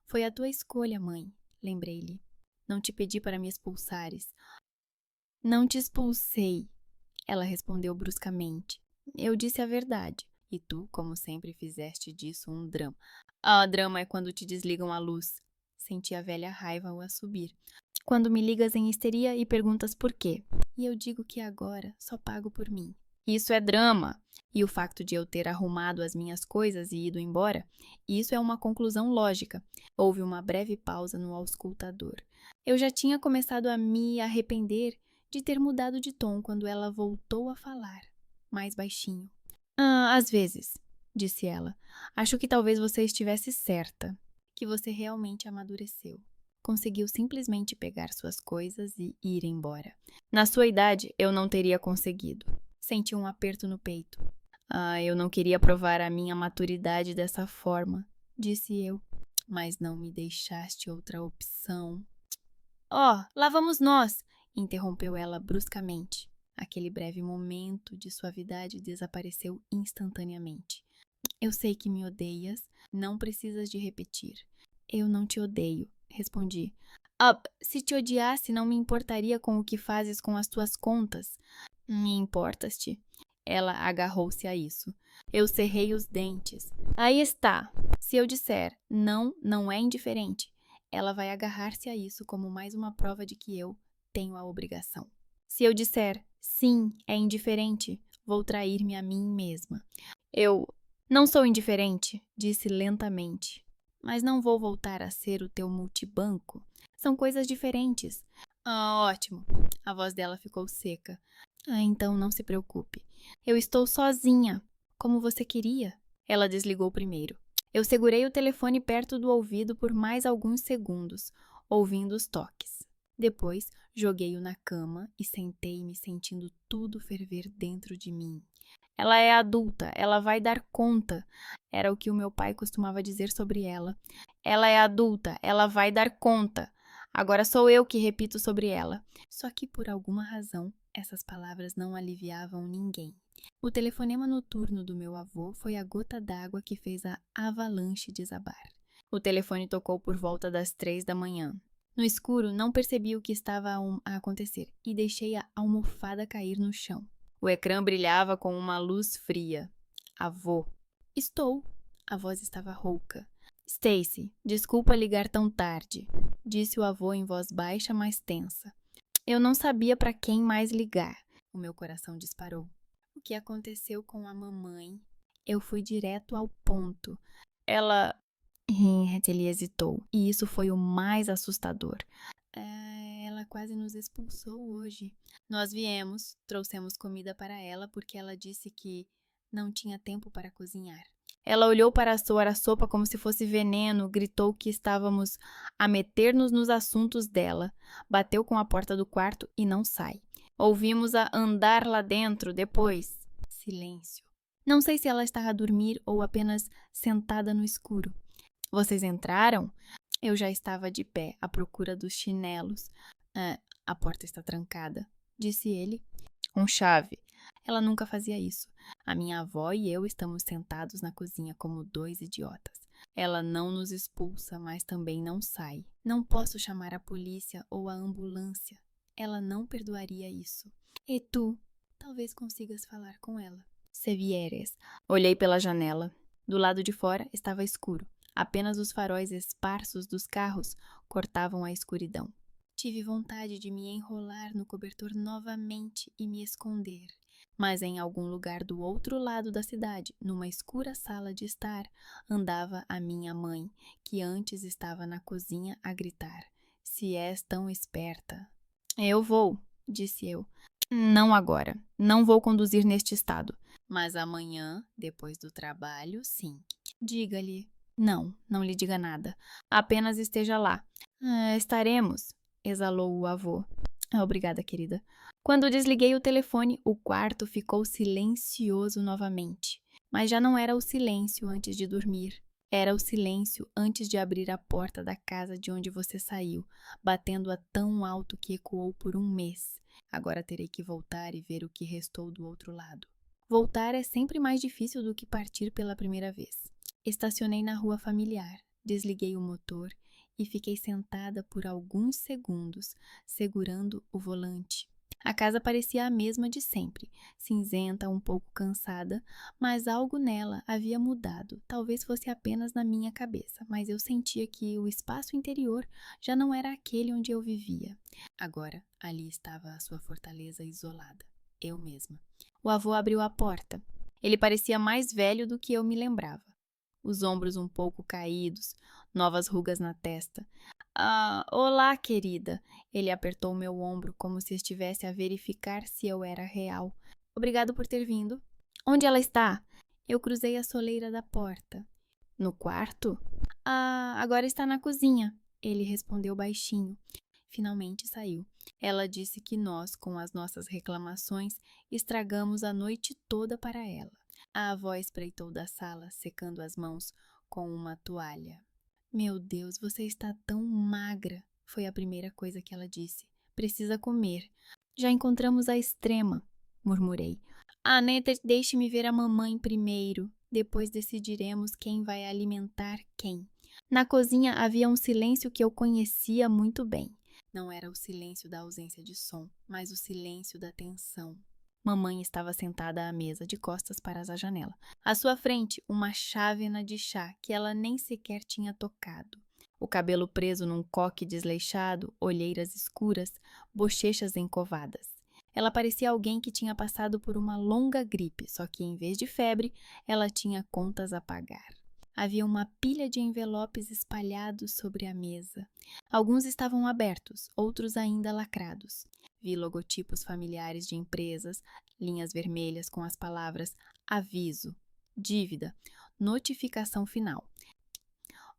S1: Foi a tua escolha, mãe, lembrei-lhe. Não te pedi para me expulsares. Não te expulsei, ela respondeu bruscamente. Eu disse a verdade. E tu, como sempre, fizeste disso um drama. Drama é quando te desligam a luz. Senti a velha raiva ao subir. Quando me ligas em histeria e perguntas por quê. E eu digo que agora só pago por mim. Isso é drama. E o facto de eu ter arrumado as minhas coisas e ido embora, isso é uma conclusão lógica. Houve uma breve pausa no auscultador. Eu já tinha começado a me arrepender de ter mudado de tom quando ela voltou a falar, mais baixinho. Às vezes, disse ela, acho que talvez você estivesse certa, que você realmente amadureceu. Conseguiu simplesmente pegar suas coisas e ir embora. Na sua idade, eu não teria conseguido. Senti um aperto no peito. Eu não queria provar a minha maturidade dessa forma, disse eu, mas não me deixaste outra opção. Lá vamos nós, interrompeu ela bruscamente. Aquele breve momento de suavidade desapareceu instantaneamente. Eu sei que me odeias, não precisas de repetir. Eu não te odeio, respondi. Se te odiasse, não me importaria com o que fazes com as tuas contas. Me importas-te? Ela agarrou-se a isso. Eu cerrei os dentes. Aí está. Se eu disser não, não é indiferente, ela vai agarrar-se a isso como mais uma prova de que eu tenho a obrigação. Se eu disser sim, é indiferente, vou trair-me a mim mesma. Eu não sou indiferente, disse lentamente. Mas não vou voltar a ser o teu multibanco. São coisas diferentes. Ótimo. A voz dela ficou seca. Então não se preocupe. Eu estou sozinha, como você queria. Ela desligou primeiro. Eu segurei o telefone perto do ouvido por mais alguns segundos, ouvindo os toques. Depois, joguei-o na cama e sentei-me sentindo tudo ferver dentro de mim. Ela é adulta, ela vai dar conta. Era o que o meu pai costumava dizer sobre ela. Ela é adulta, ela vai dar conta. Agora sou eu que repito sobre ela. Só que por alguma razão, essas palavras não aliviavam ninguém. O telefonema noturno do meu avô foi a gota d'água que fez a avalanche desabar. O telefone tocou por volta das 3 da manhã. No escuro, não percebi o que estava a acontecer e deixei a almofada cair no chão. O ecrã brilhava com uma luz fria. Avô. Estou. A voz estava rouca. Stacy, desculpa ligar tão tarde, disse o avô em voz baixa, mas tensa. Eu não sabia para quem mais ligar. O meu coração disparou. O que aconteceu com a mamãe? Eu fui direto ao ponto. Ela... Ele hesitou, e isso foi o mais assustador. Ela quase nos expulsou hoje. Nós viemos, trouxemos comida para ela porque ela disse que não tinha tempo para cozinhar. Ela olhou para a sopa como se fosse veneno, gritou que estávamos a meter-nos nos assuntos dela, bateu com a porta do quarto e não sai. Ouvimos-a andar lá dentro depois. Silêncio. Não sei se ela estava a dormir ou apenas sentada no escuro. Vocês entraram? Eu já estava de pé, à procura dos chinelos. A porta está trancada, disse ele. Com chave. Ela nunca fazia isso. A minha avó e eu estamos sentados na cozinha como dois idiotas. Ela não nos expulsa, mas também não sai. Não posso chamar a polícia ou a ambulância. Ela não perdoaria isso. E tu? Talvez consigas falar com ela. Se vieres. Olhei pela janela. Do lado de fora estava escuro. Apenas os faróis esparsos dos carros cortavam a escuridão. Tive vontade de me enrolar no cobertor novamente e me esconder. Mas em algum lugar do outro lado da cidade, numa escura sala de estar, andava a minha mãe, que antes estava na cozinha a gritar. Se és tão esperta. Eu vou, disse eu. Não agora. Não vou conduzir neste estado. Mas amanhã, depois do trabalho, sim. Diga-lhe. Não, não lhe diga nada. Apenas esteja lá. Estaremos, exalou o avô. Obrigada, querida. Quando desliguei o telefone, o quarto ficou silencioso novamente. Mas já não era o silêncio antes de dormir. Era o silêncio antes de abrir a porta da casa de onde você saiu, batendo-a tão alto que ecoou por um mês. Agora terei que voltar e ver o que restou do outro lado. Voltar é sempre mais difícil do que partir pela primeira vez. Estacionei na rua familiar, desliguei o motor e fiquei sentada por alguns segundos, segurando o volante. A casa parecia a mesma de sempre, cinzenta, um pouco cansada, mas algo nela havia mudado. Talvez fosse apenas na minha cabeça, mas eu sentia que o espaço interior já não era aquele onde eu vivia. Agora, ali estava a sua fortaleza isolada, eu mesma. O avô abriu a porta. Ele parecia mais velho do que eu me lembrava. Os ombros um pouco caídos, novas rugas na testa. Ah, olá, querida. Ele apertou meu ombro como se estivesse a verificar se eu era real. Obrigado por ter vindo. Onde ela está? Eu cruzei a soleira da porta. No quarto? Ah, agora está na cozinha. Ele respondeu baixinho. Finalmente saiu. Ela disse que nós, com as nossas reclamações, estragamos a noite toda para ela. A avó espreitou da sala, secando as mãos com uma toalha. Meu Deus, você está tão magra, foi a primeira coisa que ela disse. Precisa comer. Já encontramos a extrema, murmurei. Aneta, deixe-me ver a mamãe primeiro. Depois decidiremos quem vai alimentar quem. Na cozinha havia um silêncio que eu conhecia muito bem. Não era o silêncio da ausência de som, mas o silêncio da tensão. Mamãe estava sentada à mesa, de costas para a janela. À sua frente, uma chávena de chá que ela nem sequer tinha tocado. O cabelo preso num coque desleixado, olheiras escuras, bochechas encovadas. Ela parecia alguém que tinha passado por uma longa gripe, só que em vez de febre, ela tinha contas a pagar. Havia uma pilha de envelopes espalhados sobre a mesa. Alguns estavam abertos, outros ainda lacrados. Vi logotipos familiares de empresas, linhas vermelhas com as palavras aviso, dívida, notificação final.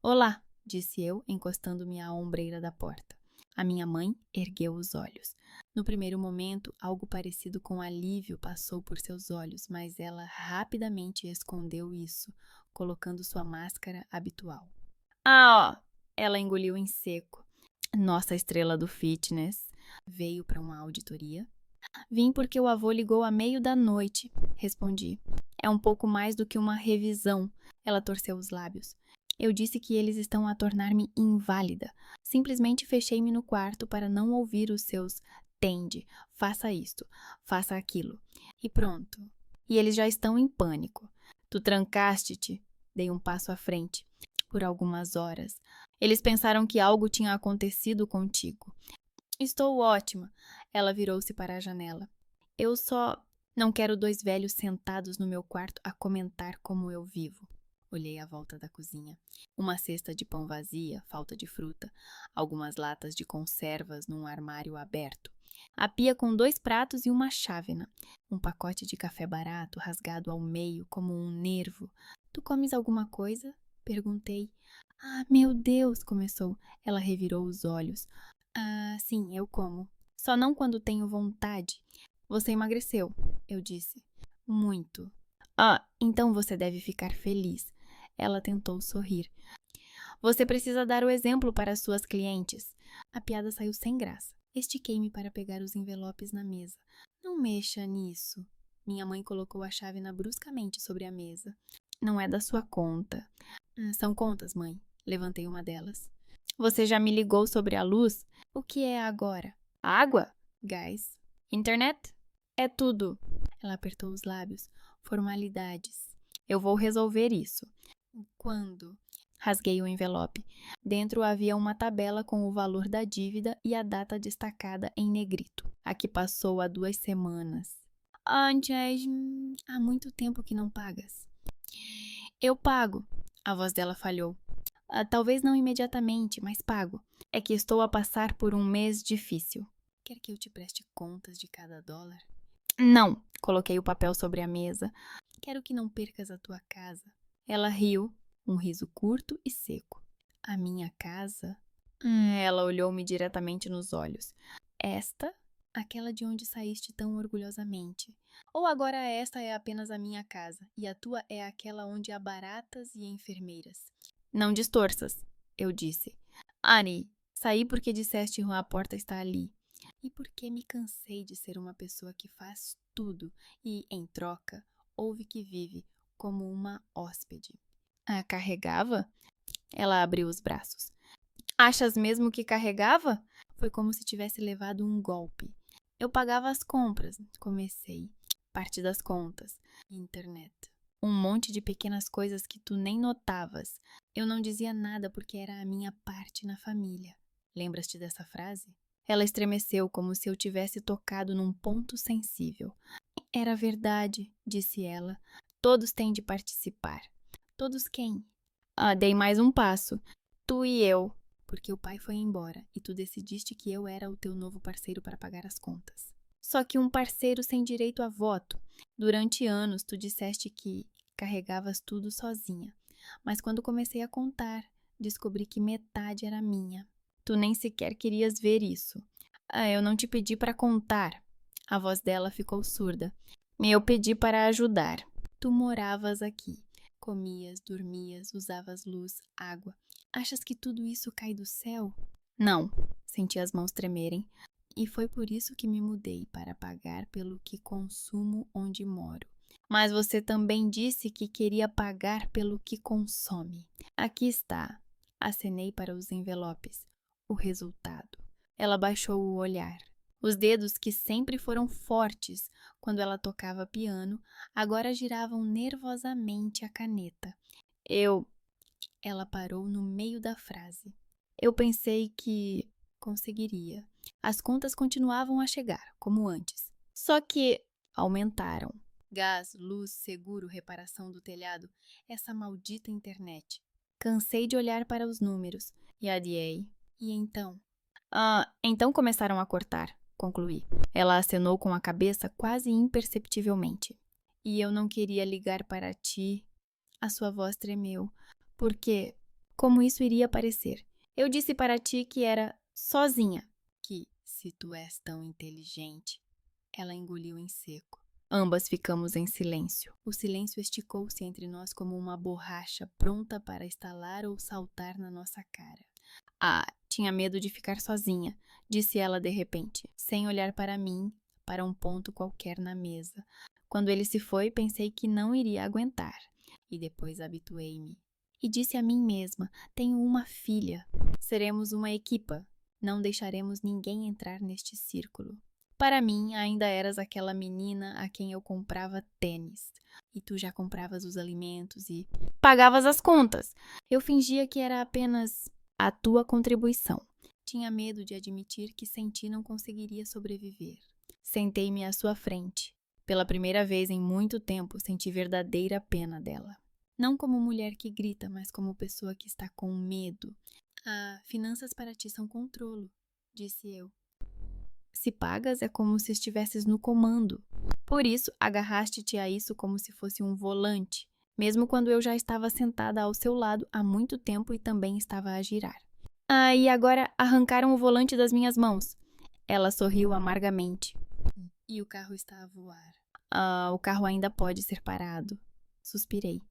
S1: Olá, disse eu, encostando-me à ombreira da porta. A minha mãe ergueu os olhos. No primeiro momento, algo parecido com alívio passou por seus olhos, mas ela rapidamente escondeu isso, colocando sua máscara habitual. Ah, ó! Ela engoliu em seco. Nossa estrela do fitness veio para uma auditoria? Vim porque o avô ligou à meio da noite, respondi. É um pouco mais do que uma revisão. Ela torceu os lábios. Eu disse que eles estão a tornar-me inválida. Simplesmente fechei-me no quarto para não ouvir os seus tende, faça isto, faça aquilo. E pronto. E eles já estão em pânico. Tu trancaste-te? Dei um passo à frente. Por algumas horas. Eles pensaram que algo tinha acontecido contigo. Estou ótima. Ela virou-se para a janela. Eu só não quero dois velhos sentados no meu quarto a comentar como eu vivo. Olhei à volta da cozinha. Uma cesta de pão vazia, falta de fruta, algumas latas de conservas num armário aberto. A pia com 2 pratos e uma chávena. Um pacote de café barato rasgado ao meio como um nervo. Tu comes alguma coisa? Perguntei. Ah, meu Deus, começou. Ela revirou os olhos. Ah, sim, eu como. Só não quando tenho vontade. Você emagreceu, eu disse. Muito. Ah, então você deve ficar feliz. Ela tentou sorrir. Você precisa dar o exemplo para as suas clientes. A piada saiu sem graça. Estiquei-me para pegar os envelopes na mesa. Não mexa nisso. Minha mãe colocou a chávena bruscamente sobre a mesa. Não é da sua conta. São contas, mãe. Levantei uma delas. Você já me ligou sobre a luz? O que é agora? Água? Gás? Internet? É tudo. Ela apertou os lábios. Formalidades. Eu vou resolver isso. Quando? Rasguei o envelope. Dentro havia uma tabela com o valor da dívida e a data destacada em negrito. A que passou há 2 semanas. Antes, há muito tempo que não pagas. Eu pago. A voz dela falhou. Talvez não imediatamente, mas pago. É que estou a passar por um mês difícil. Quer que eu te preste contas de cada dólar? Não. Coloquei o papel sobre a mesa. Quero que não percas a tua casa. Ela riu, um riso curto e seco. A minha casa? Ela olhou-me diretamente nos olhos. Esta? Aquela de onde saíste tão orgulhosamente. Ou agora esta é apenas a minha casa, e a tua é aquela onde há baratas e enfermeiras. Não distorças, eu disse. Annie, saí porque disseste a porta está ali. E porque me cansei de ser uma pessoa que faz tudo e, em troca, ouve que vive como uma hóspede. Carregava? Ela abriu os braços. Achas mesmo que carregava? Foi como se tivesse levado um golpe. Eu pagava as compras, comecei. Parte das contas. Internet. Um monte de pequenas coisas que tu nem notavas. Eu não dizia nada porque era a minha parte na família. Lembras-te dessa frase? Ela estremeceu como se eu tivesse tocado num ponto sensível. Era verdade, disse ela. Todos têm de participar. Todos quem? Dei mais um passo. Tu e eu. Porque o pai foi embora e tu decidiste que eu era o teu novo parceiro para pagar as contas. Só que um parceiro sem direito a voto. Durante anos tu disseste que carregavas tudo sozinha. Mas quando comecei a contar, descobri que metade era minha. Tu nem sequer querias ver isso. Eu não te pedi para contar. A voz dela ficou surda. Eu pedi para ajudar. Tu moravas aqui. Comias, dormias, usavas luz, água. Achas que tudo isso cai do céu? Não. Senti as mãos tremerem. E foi por isso que me mudei, para pagar pelo que consumo onde moro. Mas você também disse que queria pagar pelo que consome. Aqui está. Acenei para os envelopes. O resultado. Ela baixou o olhar. Os dedos, que sempre foram fortes quando ela tocava piano, agora giravam nervosamente a caneta. Ela parou no meio da frase. Eu pensei que conseguiria. As contas continuavam a chegar, como antes. Só que aumentaram. Gás, luz, seguro, reparação do telhado. Essa maldita internet. Cansei de olhar para os números e adiei. E então? Então começaram a cortar, concluí. Ela acenou com a cabeça quase imperceptivelmente. E eu não queria ligar para ti. A sua voz tremeu. Porque, como isso iria parecer? Eu disse para ti que era sozinha. Que, se tu és tão inteligente. Ela engoliu em seco. Ambas ficamos em silêncio. O silêncio esticou-se entre nós como uma borracha pronta para estalar ou saltar na nossa cara. Tinha medo de ficar sozinha, disse ela de repente, sem olhar para mim, para um ponto qualquer na mesa. Quando ele se foi, pensei que não iria aguentar. E depois habituei-me. E disse a mim mesma, tenho uma filha. Seremos uma equipa. Não deixaremos ninguém entrar neste círculo. Para mim, ainda eras aquela menina a quem eu comprava tênis. E tu já compravas os alimentos e pagavas as contas. Eu fingia que era apenas a tua contribuição. Tinha medo de admitir que sem ti não conseguiria sobreviver. Sentei-me à sua frente. Pela primeira vez em muito tempo, senti verdadeira pena dela. Não como mulher que grita, mas como pessoa que está com medo. Finanças para ti são controlo, disse eu. Se pagas, é como se estivesses no comando. Por isso, agarraste-te a isso como se fosse um volante, mesmo quando eu já estava sentada ao seu lado há muito tempo e também estava a girar. E agora arrancaram o volante das minhas mãos. Ela sorriu amargamente. E o carro está a voar. O carro ainda pode ser parado. Suspirei.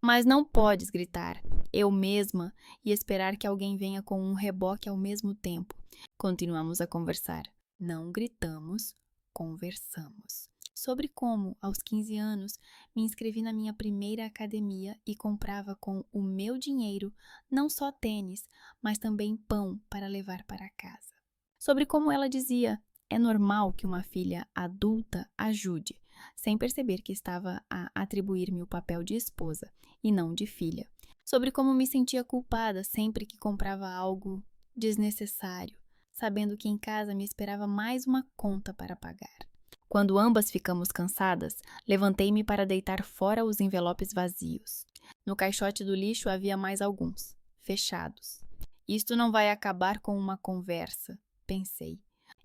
S1: Mas não podes gritar, eu mesma, e esperar que alguém venha com um reboque ao mesmo tempo. Continuamos a conversar. Não gritamos, conversamos. Sobre como, aos 15 anos, me inscrevi na minha primeira academia e comprava com o meu dinheiro não só tênis, mas também pão para levar para casa. Sobre como ela dizia, é normal que uma filha adulta ajude, sem perceber que estava a atribuir-me o papel de esposa e não de filha. Sobre como me sentia culpada sempre que comprava algo desnecessário, sabendo que em casa me esperava mais uma conta para pagar. Quando ambas ficamos cansadas, levantei-me para deitar fora os envelopes vazios. No caixote do lixo havia mais alguns, fechados. Isto não vai acabar com uma conversa, pensei.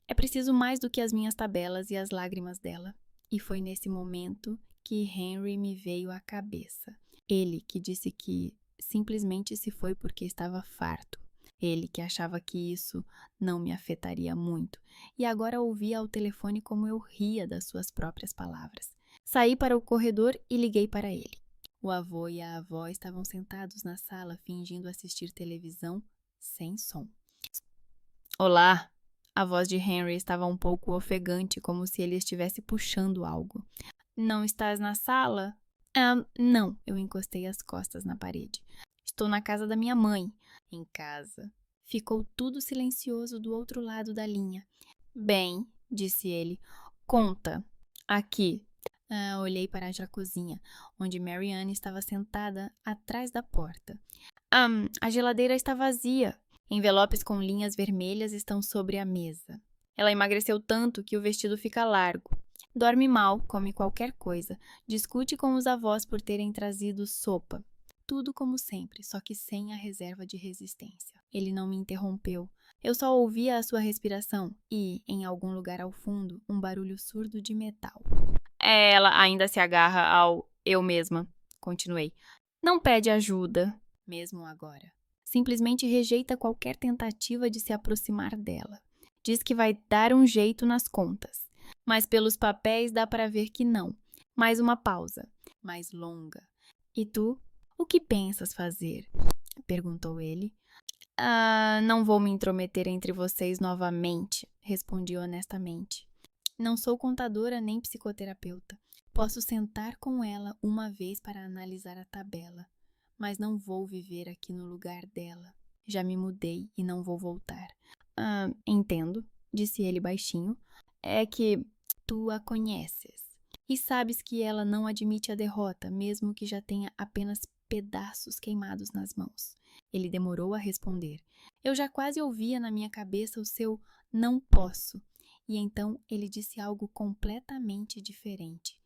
S1: É preciso mais do que as minhas tabelas e as lágrimas dela. E foi nesse momento que Henry me veio à cabeça. Ele que disse que simplesmente se foi porque estava farto. Ele que achava que isso não me afetaria muito. E agora ouvia ao telefone como eu ria das suas próprias palavras. Saí para o corredor e liguei para ele. O avô e a avó estavam sentados na sala fingindo assistir televisão sem som. Olá! A voz de Henry estava um pouco ofegante, como se ele estivesse puxando algo. Não estás na sala? Não, eu encostei as costas na parede. Estou na casa da minha mãe. Em casa. Ficou tudo silencioso do outro lado da linha. Bem, disse ele, conta. Aqui. Olhei para a cozinha, onde Marianne estava sentada atrás da porta. A geladeira está vazia. Envelopes com linhas vermelhas estão sobre a mesa. Ela emagreceu tanto que o vestido fica largo. Dorme mal, come qualquer coisa, discute com os avós por terem trazido sopa. Tudo como sempre, só que sem a reserva de resistência. Ele não me interrompeu. Eu só ouvia a sua respiração e, em algum lugar ao fundo, um barulho surdo de metal. Ela ainda se agarra ao eu mesma, continuei. Não pede ajuda, mesmo agora. Simplesmente rejeita qualquer tentativa de se aproximar dela. Diz que vai dar um jeito nas contas. Mas pelos papéis dá para ver que não. Mais uma pausa, mais longa. E tu? O que pensas fazer? Perguntou ele. Não vou me intrometer entre vocês novamente, respondi honestamente. Não sou contadora nem psicoterapeuta. Posso sentar com ela uma vez para analisar a tabela, mas não vou viver aqui no lugar dela. Já me mudei e não vou voltar. Entendo, disse ele baixinho. É que tu a conheces. E sabes que ela não admite a derrota, mesmo que já tenha apenas pedaços queimados nas mãos. Ele demorou a responder. Eu já quase ouvia na minha cabeça o seu não posso. E então ele disse algo completamente diferente.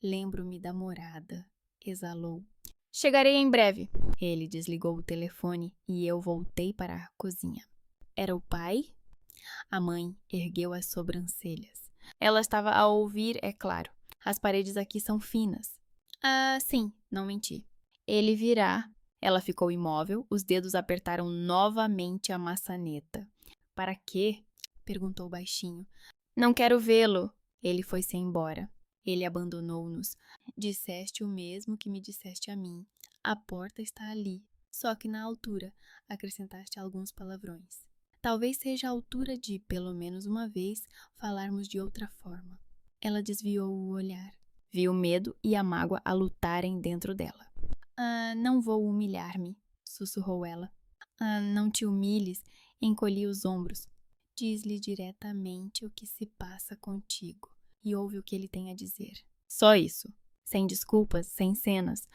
S1: Lembro-me da morada, exalou. Chegarei em breve. Ele desligou o telefone e eu voltei para a cozinha. Era o pai? A mãe ergueu as sobrancelhas. Ela estava a ouvir, é claro. As paredes aqui são finas. Sim, não menti. Ele virá. Ela ficou imóvel, os dedos apertaram novamente a maçaneta. Para quê? Perguntou baixinho. Não quero vê-lo. Ele foi-se embora. Ele abandonou-nos. Disseste o mesmo que me disseste a mim. A porta está ali, só que na altura, acrescentaste alguns palavrões. Talvez seja a altura de, pelo menos uma vez, falarmos de outra forma. Ela desviou o olhar. Viu o medo e a mágoa a lutarem dentro dela. Não vou humilhar-me, sussurrou ela. Não te humilhes, encolhi os ombros. Diz-lhe diretamente o que se passa contigo e ouve o que ele tem a dizer. Só isso. Sem desculpas, sem cenas.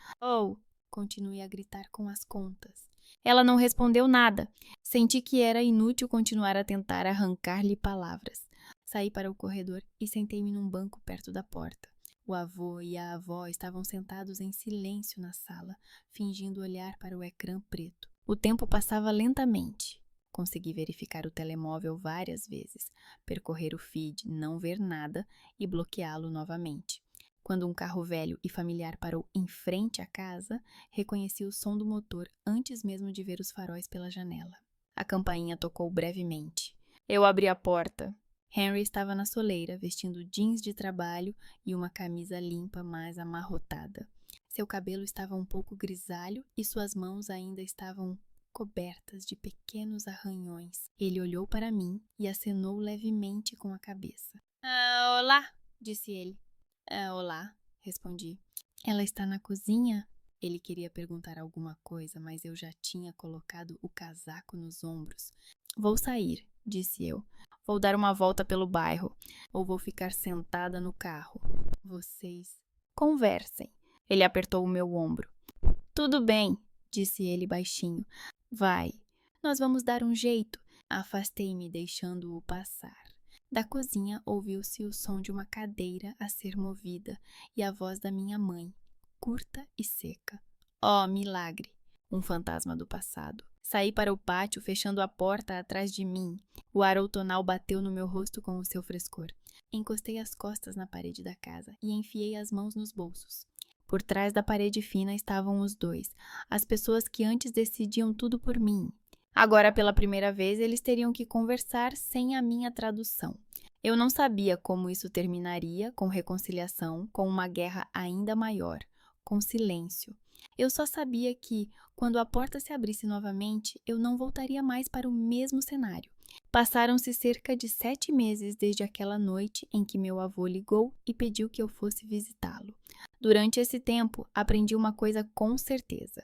S1: Continuei a gritar com as contas. Ela não respondeu nada. Senti que era inútil continuar a tentar arrancar-lhe palavras. Saí para o corredor e sentei-me num banco perto da porta. O avô e a avó estavam sentados em silêncio na sala, fingindo olhar para o ecrã preto. O tempo passava lentamente. Consegui verificar o telemóvel várias vezes, percorrer o feed, não ver nada e bloqueá-lo novamente. Quando um carro velho e familiar parou em frente à casa, reconheci o som do motor antes mesmo de ver os faróis pela janela. A campainha tocou brevemente. Eu abri a porta. Henry estava na soleira, vestindo jeans de trabalho e uma camisa limpa, mas amarrotada. Seu cabelo estava um pouco grisalho e suas mãos ainda estavam cobertas de pequenos arranhões. Ele olhou para mim e acenou levemente com a cabeça. Olá, disse ele. Olá, respondi. Ela está na cozinha? Ele queria perguntar alguma coisa, mas eu já tinha colocado o casaco nos ombros. Vou sair, disse eu. Vou dar uma volta pelo bairro, ou vou ficar sentada no carro. Vocês conversem. Ele apertou o meu ombro. Tudo bem, disse ele baixinho. Vai, nós vamos dar um jeito. Afastei-me, deixando-o passar. Da cozinha ouviu-se o som de uma cadeira a ser movida e a voz da minha mãe, curta e seca. Oh, milagre! Um fantasma do passado. Saí para o pátio, fechando a porta atrás de mim. O ar outonal bateu no meu rosto com o seu frescor. Encostei as costas na parede da casa e enfiei as mãos nos bolsos. Por trás da parede fina estavam os dois, as pessoas que antes decidiam tudo por mim. Agora, pela primeira vez, eles teriam que conversar sem a minha tradução. Eu não sabia como isso terminaria, com reconciliação, com uma guerra ainda maior, com silêncio. Eu só sabia que, quando a porta se abrisse novamente, eu não voltaria mais para o mesmo cenário. Passaram-se cerca de 7 meses desde aquela noite em que meu avô ligou e pediu que eu fosse visitá-lo. Durante esse tempo, aprendi uma coisa com certeza.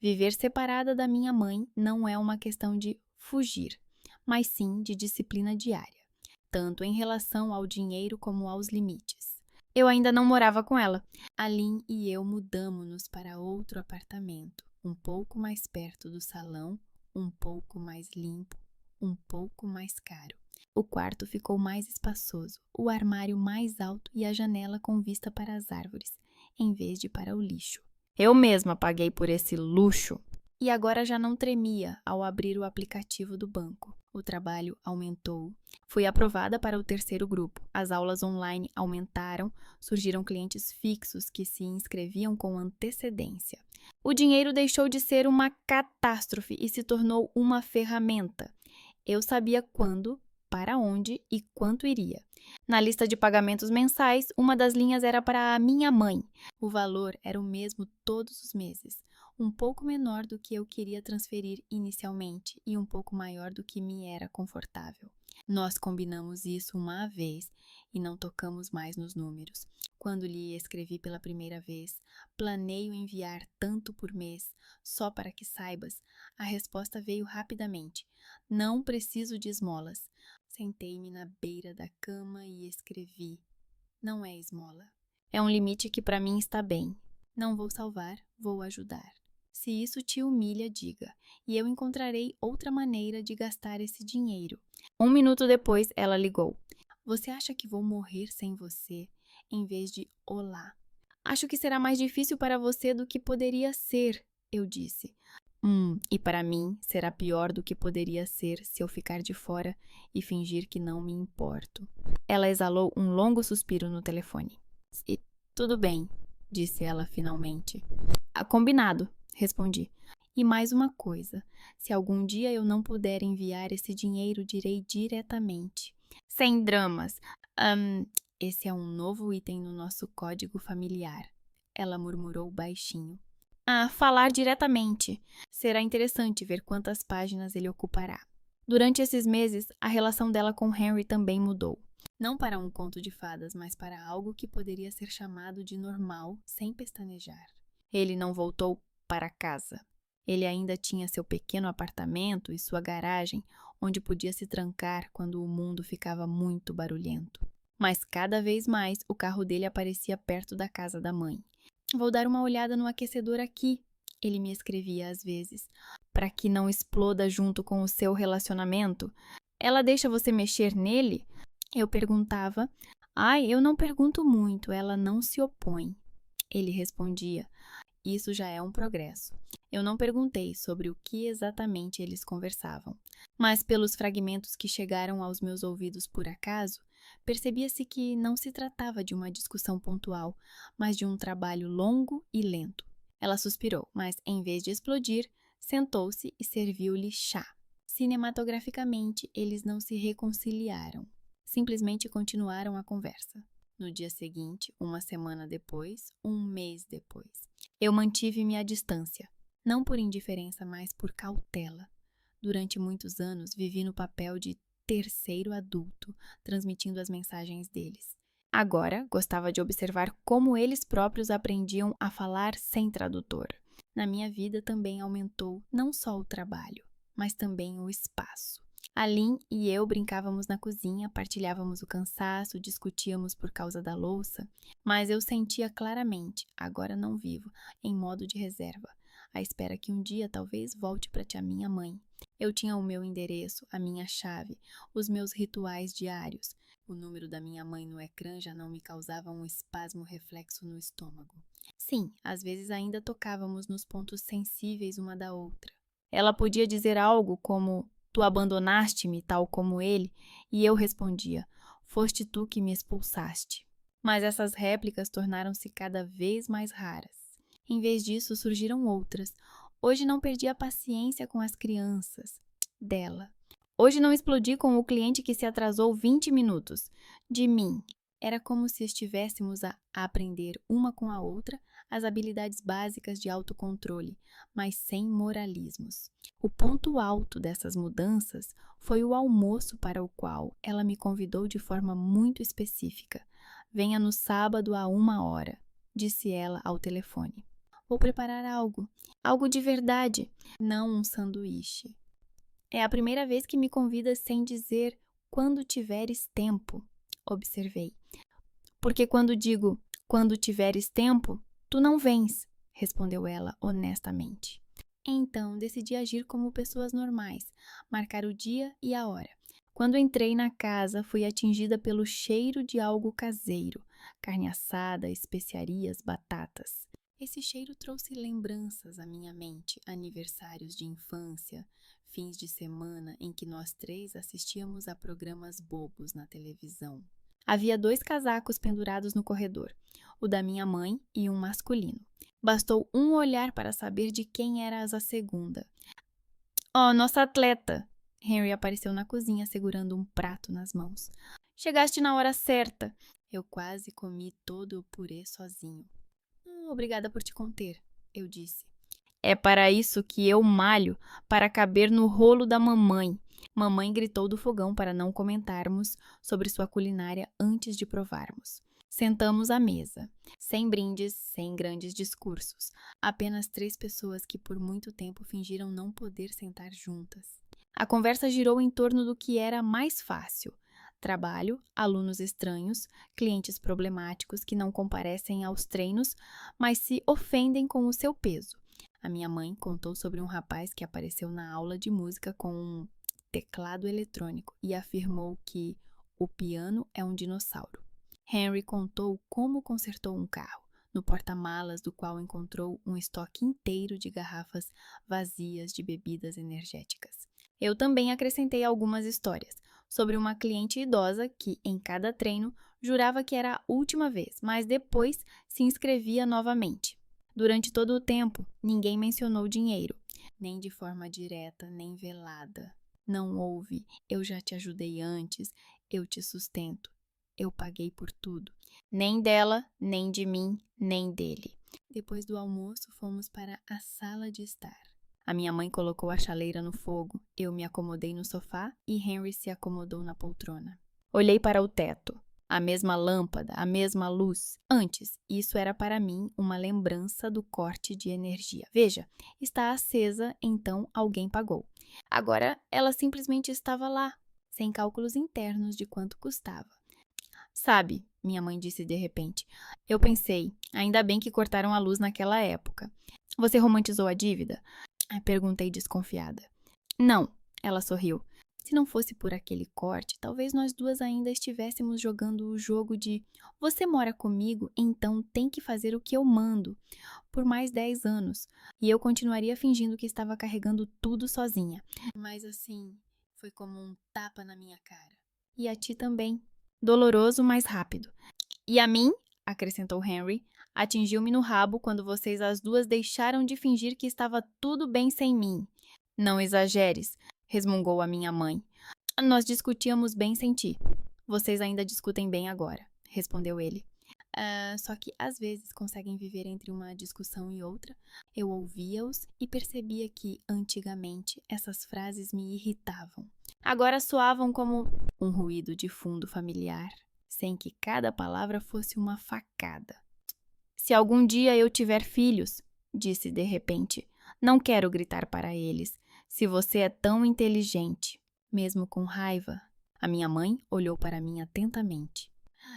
S1: Viver separada da minha mãe não é uma questão de fugir, mas sim de disciplina diária, tanto em relação ao dinheiro como aos limites. Eu ainda não morava com ela. Aline e eu mudamo-nos para outro apartamento, um pouco mais perto do salão, um pouco mais limpo, um pouco mais caro. O quarto ficou mais espaçoso, o armário mais alto e a janela com vista para as árvores, em vez de para o lixo. Eu mesma paguei por esse luxo. E agora já não tremia ao abrir o aplicativo do banco. O trabalho aumentou. Fui aprovada para o terceiro grupo. As aulas online aumentaram, surgiram clientes fixos que se inscreviam com antecedência. O dinheiro deixou de ser uma catástrofe e se tornou uma ferramenta. Eu sabia quando, para onde e quanto iria. Na lista de pagamentos mensais, uma das linhas era para a minha mãe. O valor era o mesmo todos os meses. Um pouco menor do que eu queria transferir inicialmente e um pouco maior do que me era confortável. Nós combinamos isso uma vez e não tocamos mais nos números. Quando lhe escrevi pela primeira vez, planeio enviar tanto por mês, só para que saibas, a resposta veio rapidamente. Não preciso de esmolas. Sentei-me na beira da cama e escrevi. Não é esmola. É um limite que para mim está bem. Não vou salvar, vou ajudar. Se isso te humilha, diga, e eu encontrarei outra maneira de gastar esse dinheiro. 1 minuto depois, ela ligou. Você acha que vou morrer sem você, em vez de olá? Acho que será mais difícil para você do que poderia ser, eu disse. E para mim será pior do que poderia ser se eu ficar de fora e fingir que não me importo. Ela exalou um longo suspiro no telefone. E tudo bem, disse ela finalmente. Combinado, respondi. E mais uma coisa, se algum dia eu não puder enviar esse dinheiro, direi diretamente. Sem dramas. Esse é um novo item no nosso código familiar. Ela murmurou baixinho. Falar diretamente. Será interessante ver quantas páginas ele ocupará. Durante esses meses, a relação dela com Henry também mudou. Não para um conto de fadas, mas para algo que poderia ser chamado de normal, sem pestanejar. Ele não voltou para casa. Ele ainda tinha seu pequeno apartamento e sua garagem, onde podia se trancar quando o mundo ficava muito barulhento. Mas cada vez mais o carro dele aparecia perto da casa da mãe. Vou dar uma olhada no aquecedor aqui, ele me escrevia às vezes, para que não exploda junto com o seu relacionamento. Ela deixa você mexer nele? Eu perguntava. Eu não pergunto muito, ela não se opõe. Ele respondia. Isso já é um progresso. Eu não perguntei sobre o que exatamente eles conversavam, mas pelos fragmentos que chegaram aos meus ouvidos por acaso, percebia-se que não se tratava de uma discussão pontual, mas de um trabalho longo e lento. Ela suspirou, mas em vez de explodir, sentou-se e serviu-lhe chá. Cinematograficamente, eles não se reconciliaram. Simplesmente continuaram a conversa. No dia seguinte, uma semana depois, um mês depois. Eu mantive-me à distância, não por indiferença, mas por cautela. Durante muitos anos, vivi no papel de terceiro adulto, transmitindo as mensagens deles. Agora, gostava de observar como eles próprios aprendiam a falar sem tradutor. Na minha vida também aumentou não só o trabalho, mas também o espaço. Aline e eu brincávamos na cozinha, partilhávamos o cansaço, discutíamos por causa da louça, mas eu sentia claramente, agora não vivo, em modo de reserva, à espera que um dia talvez volte para a minha mãe. Eu tinha o meu endereço, a minha chave, os meus rituais diários. O número da minha mãe no ecrã já não me causava um espasmo reflexo no estômago. Sim, às vezes ainda tocávamos nos pontos sensíveis uma da outra. Ela podia dizer algo como: tu abandonaste-me tal como ele, e eu respondia: foste tu que me expulsaste. Mas essas réplicas tornaram-se cada vez mais raras. Em vez disso, surgiram outras. Hoje não perdi a paciência com as crianças. Dela. Hoje não explodi com o cliente que se atrasou 20 minutos. De mim. Era como se estivéssemos a aprender uma com a outra as habilidades básicas de autocontrole, mas sem moralismos. O ponto alto dessas mudanças foi o almoço para o qual ela me convidou de forma muito específica. Venha no sábado a 1h, disse ela ao telefone. Vou preparar algo de verdade, não um sanduíche. É a primeira vez que me convida sem dizer quando tiveres tempo, observei. Porque quando digo quando tiveres tempo, tu não vens, respondeu ela honestamente. Então, decidi agir como pessoas normais, marcar o dia e a hora. Quando entrei na casa, fui atingida pelo cheiro de algo caseiro, carne assada, especiarias, batatas. Esse cheiro trouxe lembranças à minha mente, aniversários de infância, fins de semana em que nós três assistíamos a programas bobos na televisão. Havia 2 casacos pendurados no corredor, o da minha mãe e um masculino. Bastou um olhar para saber de quem era a segunda. Oh, nossa atleta! Henry apareceu na cozinha segurando um prato nas mãos. Chegaste na hora certa. Eu quase comi todo o purê sozinho. Obrigada por te conter, eu disse. É para isso que eu malho, para caber no rolo da mamãe. Mamãe gritou do fogão para não comentarmos sobre sua culinária antes de provarmos. Sentamos à mesa, sem brindes, sem grandes discursos. Apenas 3 pessoas que por muito tempo fingiram não poder sentar juntas. A conversa girou em torno do que era mais fácil. Trabalho, alunos estranhos, clientes problemáticos que não comparecem aos treinos, mas se ofendem com o seu peso. A minha mãe contou sobre um rapaz que apareceu na aula de música com um teclado eletrônico e afirmou que o piano é um dinossauro. Henry contou como consertou um carro, no porta-malas do qual encontrou um estoque inteiro de garrafas vazias de bebidas energéticas. Eu também acrescentei algumas histórias sobre uma cliente idosa que, em cada treino, jurava que era a última vez, mas depois se inscrevia novamente. Durante todo o tempo, ninguém mencionou dinheiro, nem de forma direta, nem velada. Não houve, eu já te ajudei antes, eu te sustento, eu paguei por tudo. Nem dela, nem de mim, nem dele. Depois do almoço, fomos para a sala de estar. A minha mãe colocou a chaleira no fogo, eu me acomodei no sofá e Henry se acomodou na poltrona. Olhei para o teto. A mesma lâmpada, a mesma luz. Antes, isso era para mim uma lembrança do corte de energia. Veja, está acesa, então alguém pagou. Agora, ela simplesmente estava lá, sem cálculos internos de quanto custava. Sabe, minha mãe disse de repente, eu pensei, ainda bem que cortaram a luz naquela época. Você romantizou a dívida? Perguntei desconfiada. Não, ela sorriu. Se não fosse por aquele corte, talvez nós duas ainda estivéssemos jogando o jogo de você mora comigo, então tem que fazer o que eu mando, por mais 10 anos. E eu continuaria fingindo que estava carregando tudo sozinha. Mas assim, foi como um tapa na minha cara. E a ti também. Doloroso, mas rápido. E a mim, acrescentou Henry, atingiu-me no rabo quando vocês as duas deixaram de fingir que estava tudo bem sem mim. Não exageres, resmungou a minha mãe. Nós discutíamos bem sem ti. Vocês ainda discutem bem agora, respondeu ele. Só que às vezes conseguem viver entre uma discussão e outra. Eu ouvia-os e percebia que, antigamente, essas frases me irritavam. Agora soavam como um ruído de fundo familiar, sem que cada palavra fosse uma facada. Se algum dia eu tiver filhos, disse de repente, não quero gritar para eles. Se você é tão inteligente, mesmo com raiva. A minha mãe olhou para mim atentamente.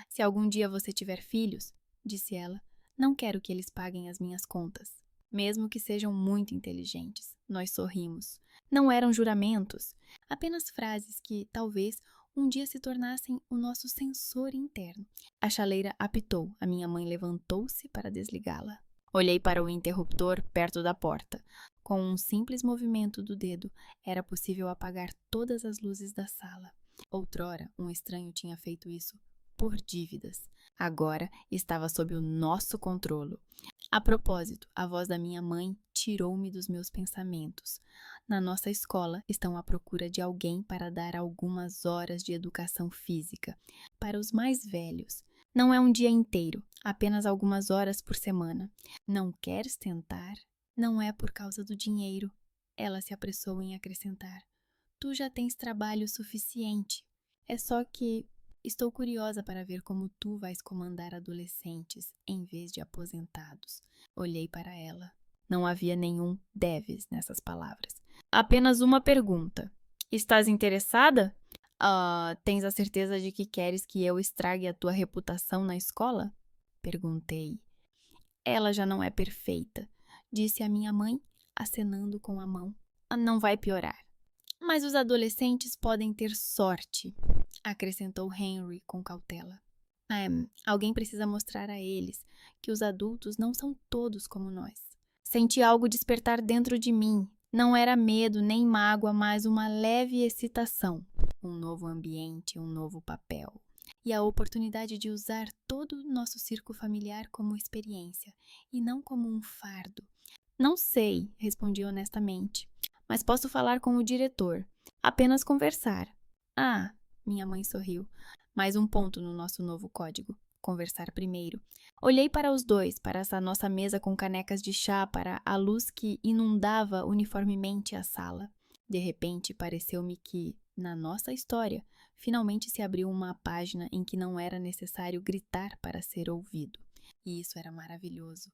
S1: Se algum dia você tiver filhos, disse ela, não quero que eles paguem as minhas contas, mesmo que sejam muito inteligentes. Nós sorrimos. Não eram juramentos, apenas frases que, talvez, um dia se tornassem o nosso sensor interno. A chaleira apitou. A minha mãe levantou-se para desligá-la. Olhei para o interruptor perto da porta. Com um simples movimento do dedo, era possível apagar todas as luzes da sala. Outrora, um estranho tinha feito isso por dívidas. Agora estava sob o nosso controle. A propósito, a voz da minha mãe tirou-me dos meus pensamentos. Na nossa escola estão à procura de alguém para dar algumas horas de educação física para os mais velhos. Não é um dia inteiro, apenas algumas horas por semana. Não queres tentar? Não é por causa do dinheiro. Ela se apressou em acrescentar. Tu já tens trabalho suficiente. É só que estou curiosa para ver como tu vais comandar adolescentes em vez de aposentados. Olhei para ela. Não havia nenhum deves nessas palavras. Apenas uma pergunta. Estás interessada? Tens a certeza de que queres que eu estrague a tua reputação na escola? Perguntei. Ela já não é perfeita, disse a minha mãe, acenando com a mão. Não vai piorar. Mas os adolescentes podem ter sorte, acrescentou Henry com cautela. Alguém precisa mostrar a eles que os adultos não são todos como nós. Senti algo despertar dentro de mim. Não era medo nem mágoa, mas uma leve excitação. Um novo ambiente, um novo papel. E a oportunidade de usar todo o nosso círculo familiar como experiência, e não como um fardo. Não sei, respondi honestamente, mas posso falar com o diretor. Apenas conversar. Ah, minha mãe sorriu. Mais um ponto no nosso novo código. Conversar primeiro. Olhei para os dois, para essa nossa mesa com canecas de chá, para a luz que inundava uniformemente a sala. De repente, pareceu-me que, na nossa história, finalmente se abriu uma página em que não era necessário gritar para ser ouvido. E isso era maravilhoso.